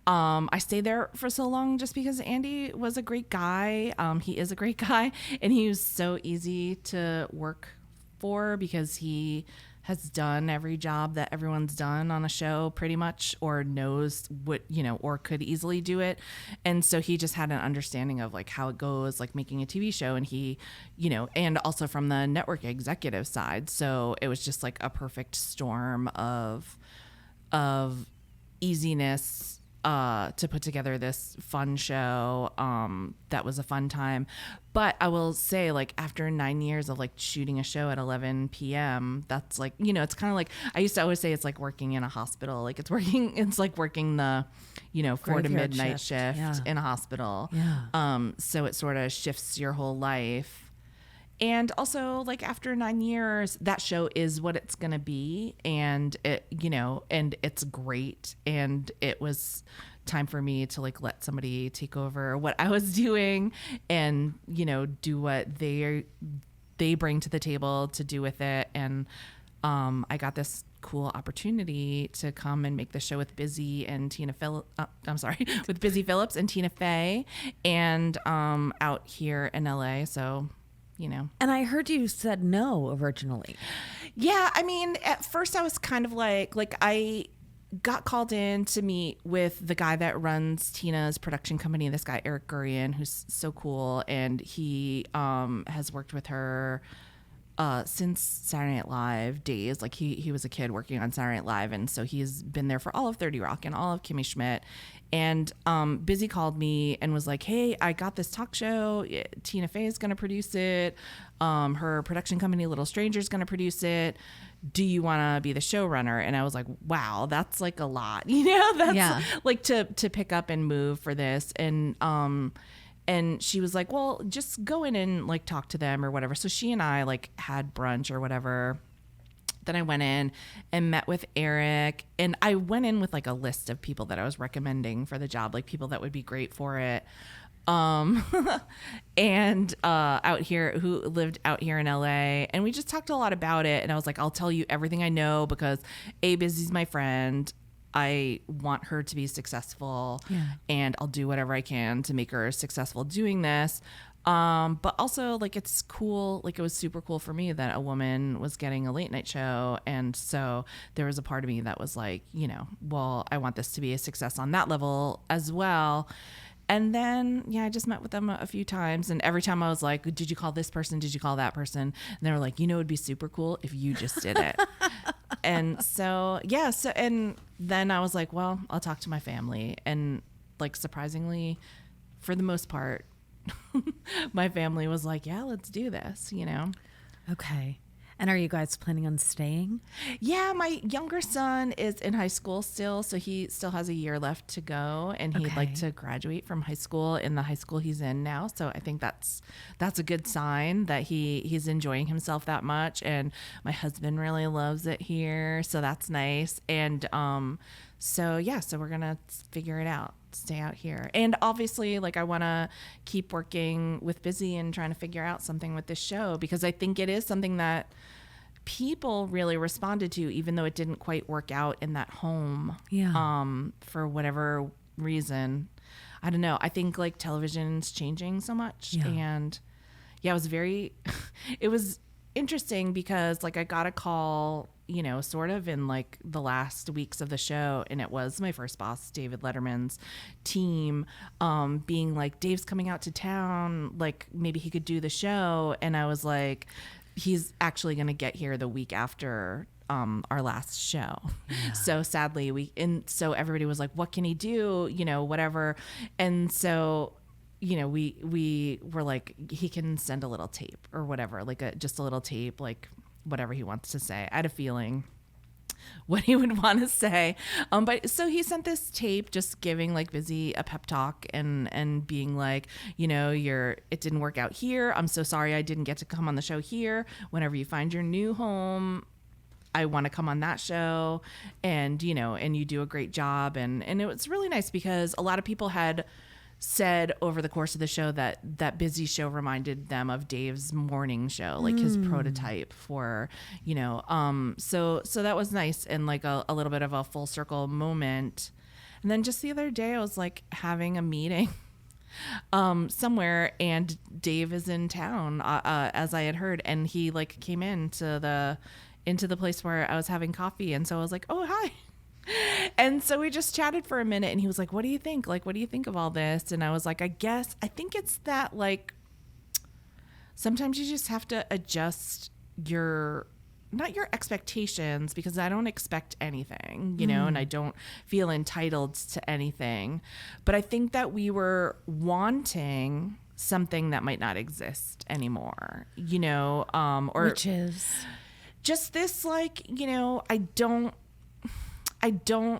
I stayed there for so long just because Andy was a great guy. He is a great guy, and he was so easy to work for because he has done every job that everyone's done on a show pretty much, or knows what, or could easily do it. And so he just had an understanding of like how it goes, like making a TV show. And he, and also from the network executive side. So it was just like a perfect storm of easiness to put together this fun show. That was a fun time. But I will say, like, after 9 years of like shooting a show at 11 p.m., that's like, it's kind of like, I used to always say it's like working in a hospital. Like it's like working the, 4 to midnight shift in a hospital. Yeah. So it sort of shifts your whole life. And also, like, after 9 years, that show is what it's going to be. And it, and it's great. And it was time for me to like let somebody take over what I was doing and, do what they bring to the table to do with it. And I got this cool opportunity to come and make the show with Busy and with Busy Phillips and Tina Fey, and out here in LA. So, And I heard you said no originally. Yeah, I mean, at first I was kind of like I got called in to meet with the guy that runs Tina's production company, this guy Eric Gurian, who's so cool, and he has worked with her since Saturday Night Live days. Like he was a kid working on Saturday Night Live, and so he's been there for all of 30 Rock and all of Kimmy Schmidt. And Busy called me and was like, hey, I got this talk show. Tina Fey is going to produce it. Her production company, Little Stranger, is going to produce it. Do you want to be the showrunner? And I was like, wow, that's like a lot. That's like to pick up and move for this. And she was like, well, just go in and like talk to them or whatever. So she and I like had brunch or whatever. Then I went in and met with Eric, and I went in with like a list of people that I was recommending for the job, like people that would be great for it. And out here, who lived out here in LA, and we just talked a lot about it. And I was like, I'll tell you everything I know because Busy's my friend. I want her to be successful, and I'll do whatever I can to make her successful doing this. But also, like, it's cool. Like, it was super cool for me that a woman was getting a late night show. And so there was a part of me that was like, well, I want this to be a success on that level as well. And then, I just met with them a few times. And every time I was like, did you call this person? Did you call that person? And they were like, it'd be super cool if you just did it. And so, and then I was like, well, I'll talk to my family. And like, surprisingly, for the most part, my family was like, yeah, let's do this, Okay. And are you guys planning on staying? Yeah, my younger son is in high school still, so he still has a year left to go, and he'd like to graduate from high school in the high school he's in now. So I think that's a good sign that he's enjoying himself that much. And my husband really loves it here, so that's nice. And so we're gonna figure it out, stay out here. And obviously, like, I want to keep working with Busy and trying to figure out something with this show, because I think it is something that people really responded to, even though it didn't quite work out in that home. For whatever reason. I don't know. I think like television's changing so much, and it was it was interesting because like I got a call, you know, sort of in like the last weeks of the show, and it was my first boss, David Letterman's team, being like, Dave's coming out to town, like maybe he could do the show. And I was like, he's actually going to get here the week after our last show. Yeah. So sadly so everybody was like, what can he do? You know, whatever. And so, you know, we were like, he can send a little tape or whatever, like just a little tape, like whatever he wants to say. I had a feeling what he would want to say. But so he sent this tape just giving like Busy a pep talk and being like, you know, it didn't work out here. I'm so sorry I didn't get to come on the show here. Whenever you find your new home, I want to come on that show, and, you know, and you do a great job. And it was really nice because a lot of people had said over the course of the show that Busy show reminded them of Dave's morning show, like his prototype for, you know, so that was nice and like a little bit of a full circle moment. And then just the other day I was like having a meeting somewhere, and Dave is in town, as I had heard, and he like came into the place where I was having coffee. And so I was like, oh, hi. And so we just chatted for a minute, and he was like, what do you think? Like, what do you think of all this? And I was like, I think it's that, like, sometimes you just have to adjust not your expectations, because I don't expect anything, you know, and I don't feel entitled to anything. But I think that we were wanting something that might not exist anymore, you know, or Which is just this, like, you know, I don't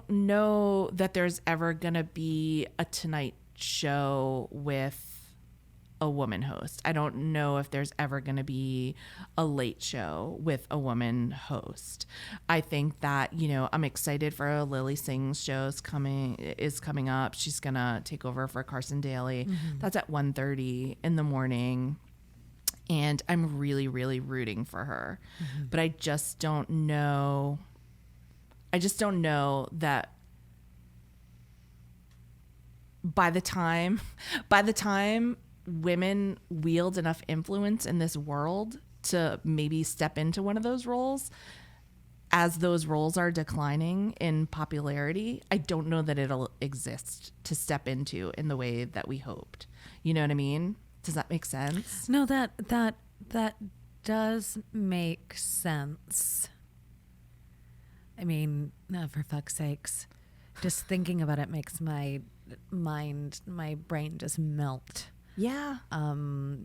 know that there's ever going to be a Tonight Show with a woman host. I don't know if there's ever going to be a Late Show with a woman host. I think that, you know, I'm excited for Lily Singh's shows coming up. She's going to take over for Carson Daly. Mm-hmm. That's at 1:30 in the morning. And I'm really, really rooting for her. Mm-hmm. But I just don't know that by the time women wield enough influence in this world to maybe step into one of those roles, as those roles are declining in popularity, I don't know that it'll exist to step into in the way that we hoped. You know what I mean? Does that make sense? No, that does make sense. I mean, no, for fuck's sakes, just thinking about it makes my brain just melt. Yeah. I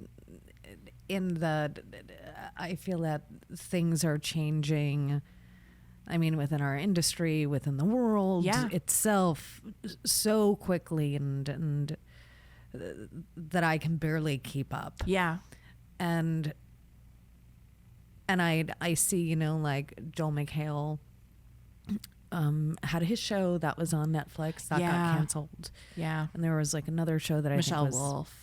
feel that things are changing. I mean, within our industry, within the world itself, so quickly, and that I can barely keep up. Yeah. And I see, you know, like Joel McHale had his show that was on Netflix that got canceled. Yeah. And there was like another show that Michelle I think was Wolf.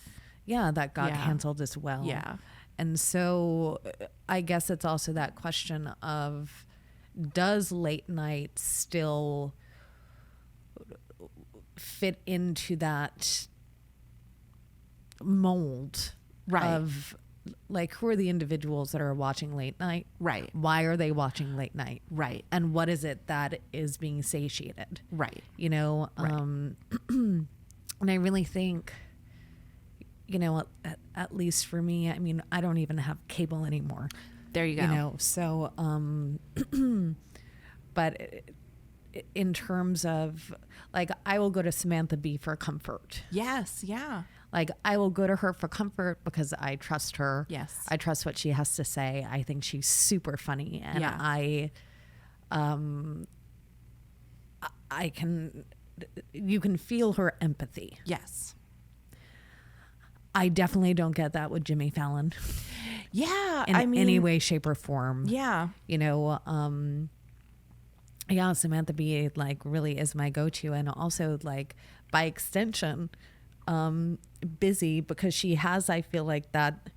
Yeah, that got canceled as well. Yeah. And so I guess it's also that question of, does late night still fit into that mold of, like, who are the individuals that are watching late night? Right. Why are they watching late night? Right. And what is it that is being satiated? Right. You know, and I really think, you know, at least for me, I mean, I don't even have cable anymore. There you go. You know, so, but in terms of, like, I will go to Samantha Bee for comfort. Yes. Yeah. Like, I will go to her for comfort because I trust her. Yes. I trust what she has to say. I think she's super funny. And you can feel her empathy. Yes. I definitely don't get that with Jimmy Fallon. Yeah. In any way, shape, or form. Yeah. You know, Samantha Bee, like, really is my go-to. And also, like, by extension, Busy, because she has, I feel like that,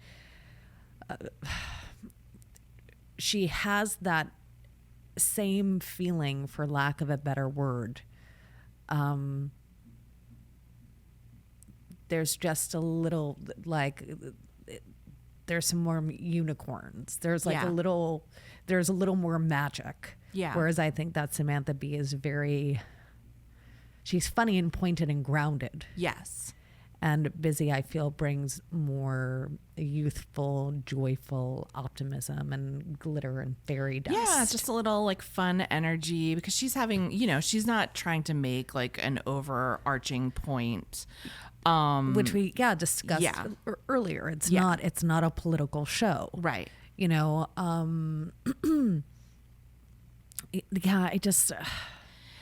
she has that same feeling, for lack of a better word. There's just a little, like, there's some more unicorns. There's like Yeah. there's a little more magic. Yeah. Whereas I think that Samantha Bee is she's funny and pointed and grounded. Yes. And Busy, I feel, brings more youthful, joyful optimism and glitter and fairy dust. Yeah, just a little like fun energy because she's having, she's not trying to make like an overarching point. Which we discussed earlier. It's not a political show. Right.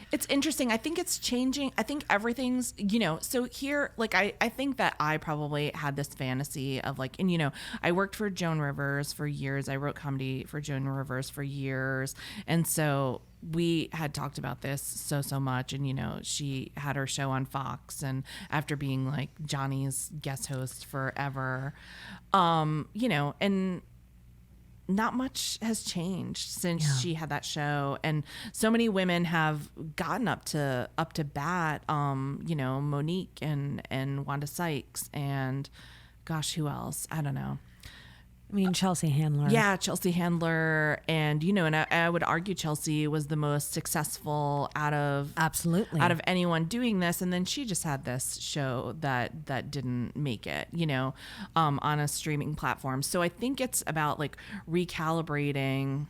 It's interesting. I think it's changing. I think everything's, so here, like, I think that I probably had this fantasy of like, and, I worked for Joan Rivers for years. I wrote comedy for Joan Rivers for years. And so we had talked about this so much. And, she had her show on Fox and after being like Johnny's guest host forever, and not much has changed since she had that show, and so many women have gotten up to bat. Monique and Wanda Sykes, and gosh, who else? I don't know. I mean, Chelsea Handler. Yeah, Chelsea Handler, and and I would argue Chelsea was the most successful out of anyone doing this, and then she just had this show that didn't make it, on a streaming platform. So I think it's about like recalibrating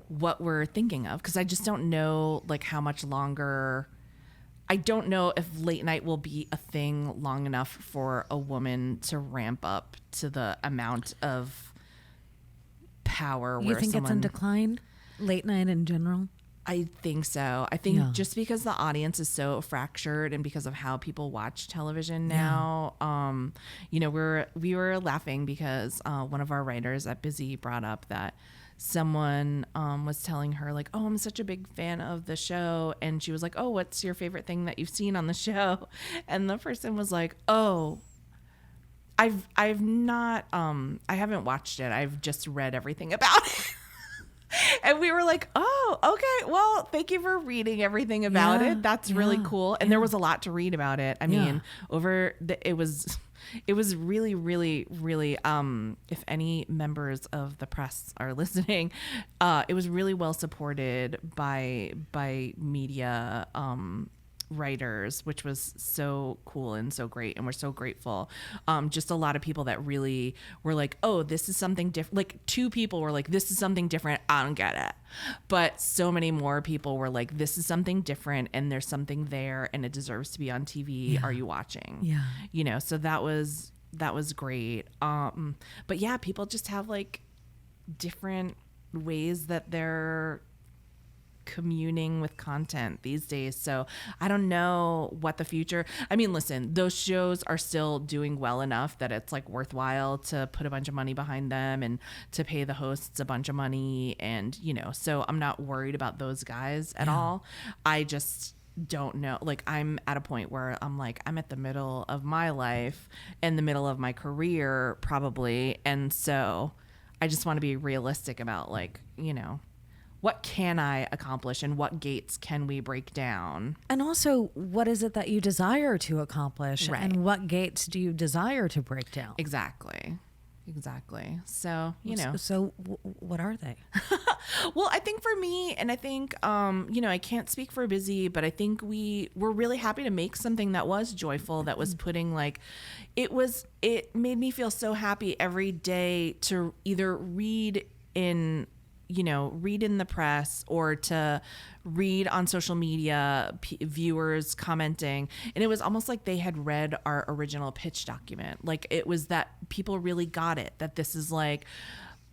what we're thinking of, because I just don't know like how much longer. I don't know if late night will be a thing long enough for a woman to ramp up to the amount of power. You think it's in decline? Late night in general? I think so. I think just because the audience is so fractured and because of how people watch television now, we were laughing because one of our writers at Busy brought up that someone was telling her like, oh, I'm such a big fan of the show, and she was like, oh, what's your favorite thing that you've seen on the show? And the person was like, oh, I've not I haven't watched it, I've just read everything about it. And we were like, oh, okay, well, thank you for reading everything about it. That's really cool. And there was a lot to read about it. I mean, it was really, really, really, if any members of the press are listening, it was really well supported by media writers, which was so cool and so great, and we're so grateful. Just a lot of people that really were like, oh, this is something different. Like 2 people were like, this is something different, I don't get it. But so many more people were like, this is something different, and there's something there, and it deserves to be on TV. Are you watching? So that was great. But yeah, people just have like different ways that they're communing with content these days. So I don't know what the future. I mean, listen, those shows are still doing well enough that it's like worthwhile to put a bunch of money behind them and to pay the hosts a bunch of money. And, so I'm not worried about those guys at all. I just don't know. Like, I'm at a point where I'm like, I'm at the middle of my life and the middle of my career probably. And so I just want to be realistic about like, what can I accomplish and what gates can we break down? And also, what is it that you desire to accomplish? Right. And what gates do you desire to break down? Exactly. So, So what are they? Well, I think for me, and I think, I can't speak for Busy, but I think we're really happy to make something that was joyful, that was putting like, it made me feel so happy every day to either read in the press or to read on social media, viewers commenting. And it was almost like they had read our original pitch document. Like it was that people really got it, that this is like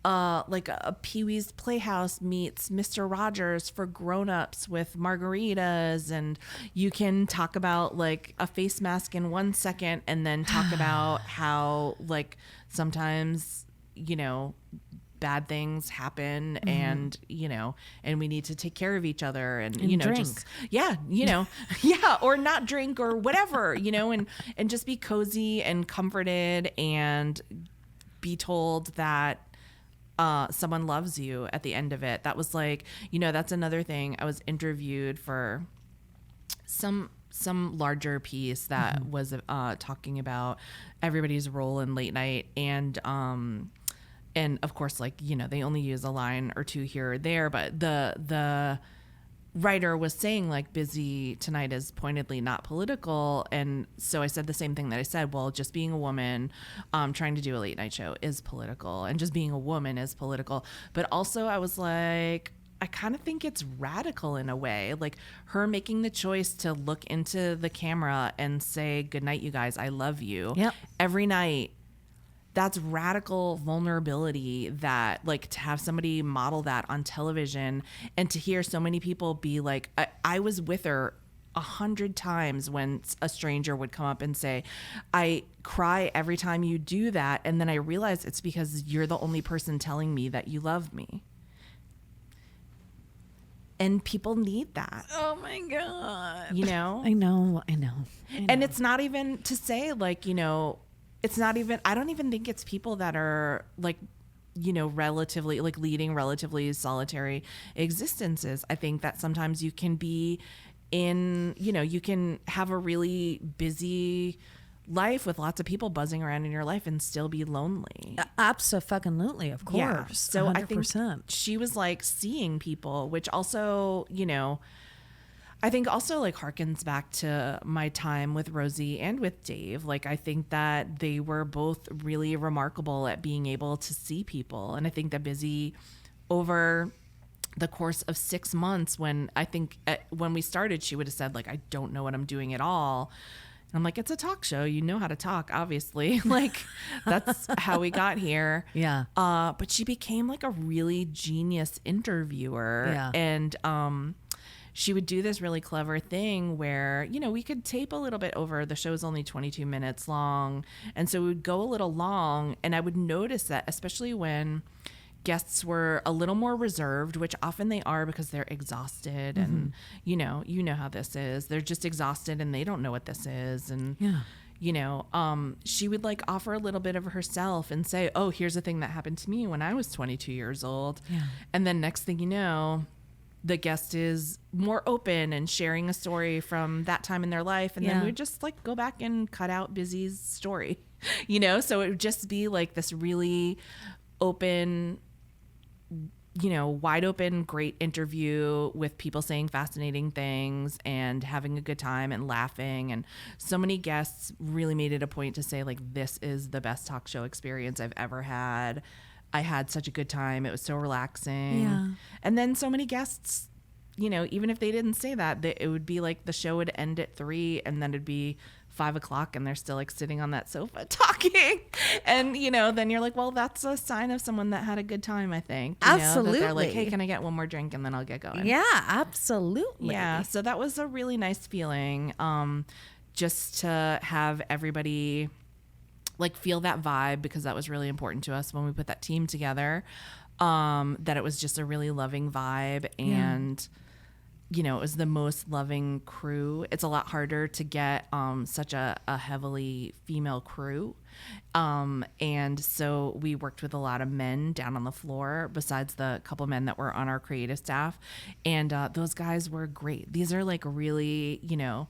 a Pee-wee's Playhouse meets Mr. Rogers for grown-ups with margaritas, and you can talk about like a face mask in 1 second and then talk about how like sometimes, bad things happen, and and we need to take care of each other, and drink. just or not drink or whatever, and just be cozy and comforted and be told that someone loves you at the end of it. That was like, that's another thing. I was interviewed for some some larger piece that was talking about everybody's role in late night, and of course, like, you know, they only use a line or two here or there, but the writer was saying, like, Busy Tonight is pointedly not political. And so I said the same thing that I said, well, just being a woman trying to do a late night show is political, and just being a woman is political. But also I was like, I kind of think it's radical in a way, like her making the choice to look into the camera and say, good night, you guys, I love you, every night. That's radical vulnerability, that, like, to have somebody model that on television, and to hear so many people be like, I was with her 100 times when a stranger would come up and say, I cry every time you do that. And then I realize it's because you're the only person telling me that you love me. And people need that. Oh my God. You know? I know. And it's not even to say, like, you know, it's not even, I don't even think it's people that are, like, you know, relatively, like, leading relatively solitary existences. I think that sometimes you can be in, you know, you can have a really busy life with lots of people buzzing around in your life and still be lonely. Absolutely, of course. Yeah. So 100%. I think she was, like, seeing people, which also, you know, I think also, like, harkens back to my time with Rosie and with Dave. Like, I think that they were both really remarkable at being able to see people. And I think that Busy, over the course of 6 months, when I think when we started, she would have said, like, I don't know what I'm doing at all. And I'm like, it's a talk show. You know how to talk, obviously. Like, that's how we got here. Yeah. But she became, like, a really genius interviewer. Yeah. And, she would do this really clever thing where, you know, we could tape a little bit over. The show's only 22 minutes long. And so we would go a little long. And I would notice that, especially when guests were a little more reserved, which often they are because they're exhausted. And, you know how this is. They're just exhausted and they don't know what this is. And, you know, she would, like, offer a little bit of herself and say, oh, here's a thing that happened to me when I was 22 years old. Yeah. And then next thing you know, the guest is more open and sharing a story from that time in their life. And then we'd just, like, go back and cut out Busy's story, you know? So it would just be, like, this really open, you know, wide open, great interview with people saying fascinating things and having a good time and laughing. And so many guests really made it a point to say, like, this is the best talk show experience I've ever had. I had such a good time. It was so relaxing. Yeah. And then so many guests, you know, even if they didn't say that, it would be like the show would end at 3 and then it'd be 5 o'clock and they're still, like, sitting on that sofa talking. And, you know, then you're like, well, that's a sign of someone that had a good time, I think. You absolutely. know, that they're like, hey, can I get one more drink and then I'll get going? Yeah, absolutely. Yeah. So that was a really nice feeling, just to have everybody, like, feel that vibe, because that was really important to us when we put that team together, that it was just a really loving vibe. And, you know, it was the most loving crew. It's a lot harder to get such a heavily female crew. And so we worked with a lot of men down on the floor, besides the couple men that were on our creative staff. And those guys were great. These are, like, really, you know,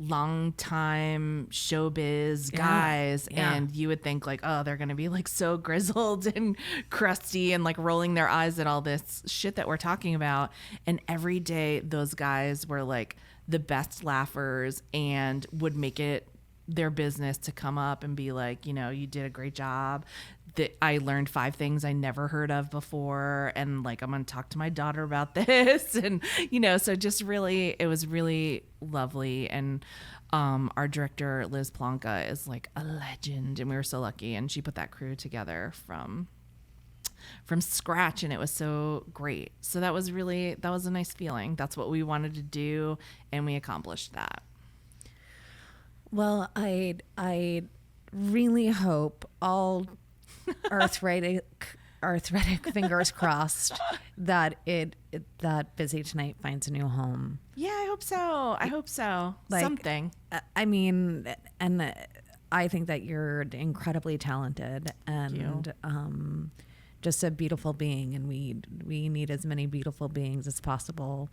long time showbiz guys. And you would think, like, oh, they're gonna be, like, so grizzled and crusty and, like, rolling their eyes at all this shit that we're talking about. And every day those guys were, like, the best laughers and would make it their business to come up and be like, you know, you did a great job. That I learned 5 things I never heard of before, and, like, I'm gonna talk to my daughter about this. And, you know, so just really, it was really lovely. And our director, Liz Plonka, is, like, a legend, and we were so lucky. And she put that crew together from scratch, and it was so great. So that was a nice feeling. That's what we wanted to do, and we accomplished that. Well, I really hope all arthritic fingers crossed that that Busy Tonight finds a new home. Yeah, I hope so. Like, something. I mean, and I think that you're incredibly talented and just a beautiful being, and we need as many beautiful beings as possible.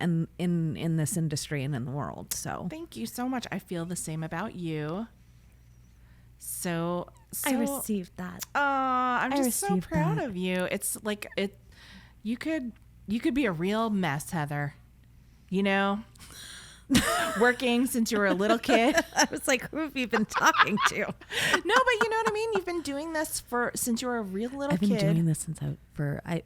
and in this industry and in the world. So Thank you so much. I feel the same about you. So I received that. I'm just so received proud that. of you. It's like you could be a real mess, Heather. You know, working since you were a little kid. I was like, who have you been talking to? No, but you know what I mean? You've been doing this since you were a real little I've been kid. doing this since A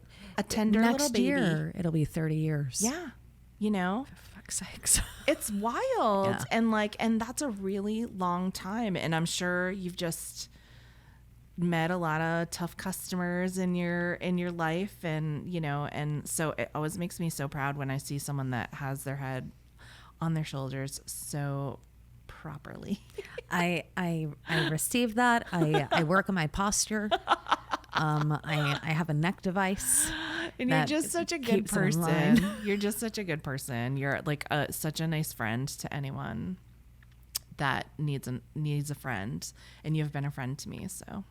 tender next little baby. year it'll be 30 years. Yeah. You know, For fuck's sakes. it's wild. Yeah. And that's a really long time. And I'm sure you've just met a lot of tough customers in your life. And, you know, and so it always makes me so proud when I see someone that has their head on their shoulders so properly. I received that. I work on my posture. I have a neck device. And you're that just such a good keeps it in line. person. You're just such a good person. You're like such a nice friend to anyone that needs a friend, and you've been a friend to me. So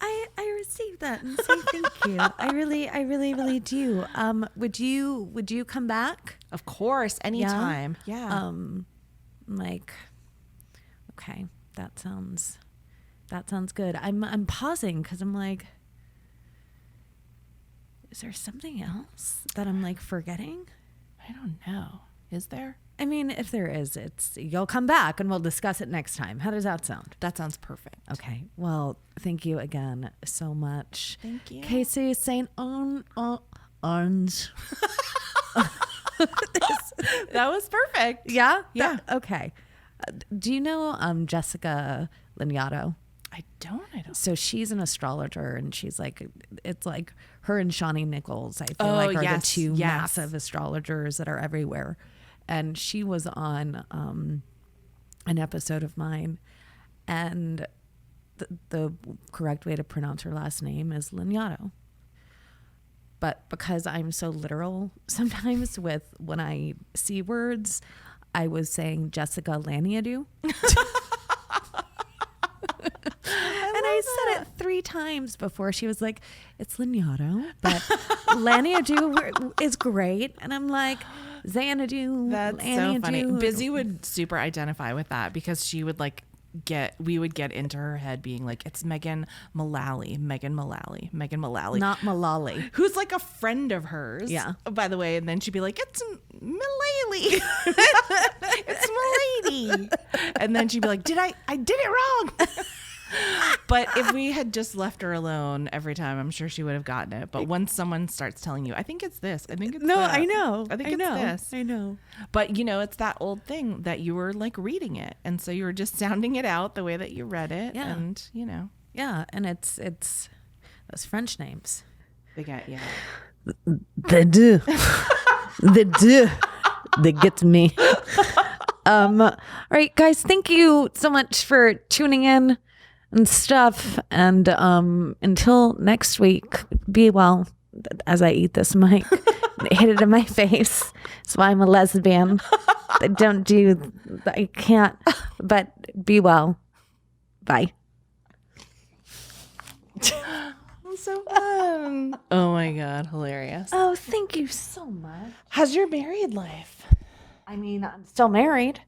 I received that and say thank you. I really do. Would you come back? of course, anytime. Yeah. Like, okay, that sounds good. I'm pausing because I'm like, is there something else that I'm like forgetting? I don't know. Is there? I mean, if there is, you'll come back and we'll discuss it next time. How does that sound? That sounds perfect. Okay. Well, thank you again so much. Thank you. Caissie St.Onge. That was perfect. Yeah? Yeah. Okay. Do you know Jessica Lanyadoo? I don't. So she's an astrologer, and she's like, it's like her and Shawnee Nichols, I feel Oh, like, are yes, the two yes. massive astrologers that are everywhere. And she was on an episode of mine, and the correct way to pronounce her last name is Lanyadoo. But because I'm so literal sometimes with when I see words, I was saying Jessica Lanyadoo. And I said it 3 times before she was like, it's Lanyadoo, but Lanyadoo is great. And I'm like, Xanadu. That's so funny. Busy would super identify with that because she would we would get into her head being like, it's Megan Mullally, Not Mullally. who's like a friend of hers. Yeah. By the way, and then she'd be like, it's Mullally. It's Mullady. And then she'd be like, I did it wrong. But if we had just left her alone every time, I'm sure she would have gotten it. But once someone starts telling you, I think it's this, I think it's that. I know. I think it's this. I know. But, you know, it's that old thing that you were like reading it. And so you were just sounding it out the way that you read it. Yeah. And, you know. Yeah. And it's those French names. They get, yeah. They do. They get me. All right, guys, thank you so much for tuning in and stuff. And until next week, be well. As I eat this mic, hit it in my face. That's why I'm a lesbian. I can't, but be well. Bye. So fun. Oh my God, hilarious. Oh, thank you so much. How's your married life? I mean, I'm still married.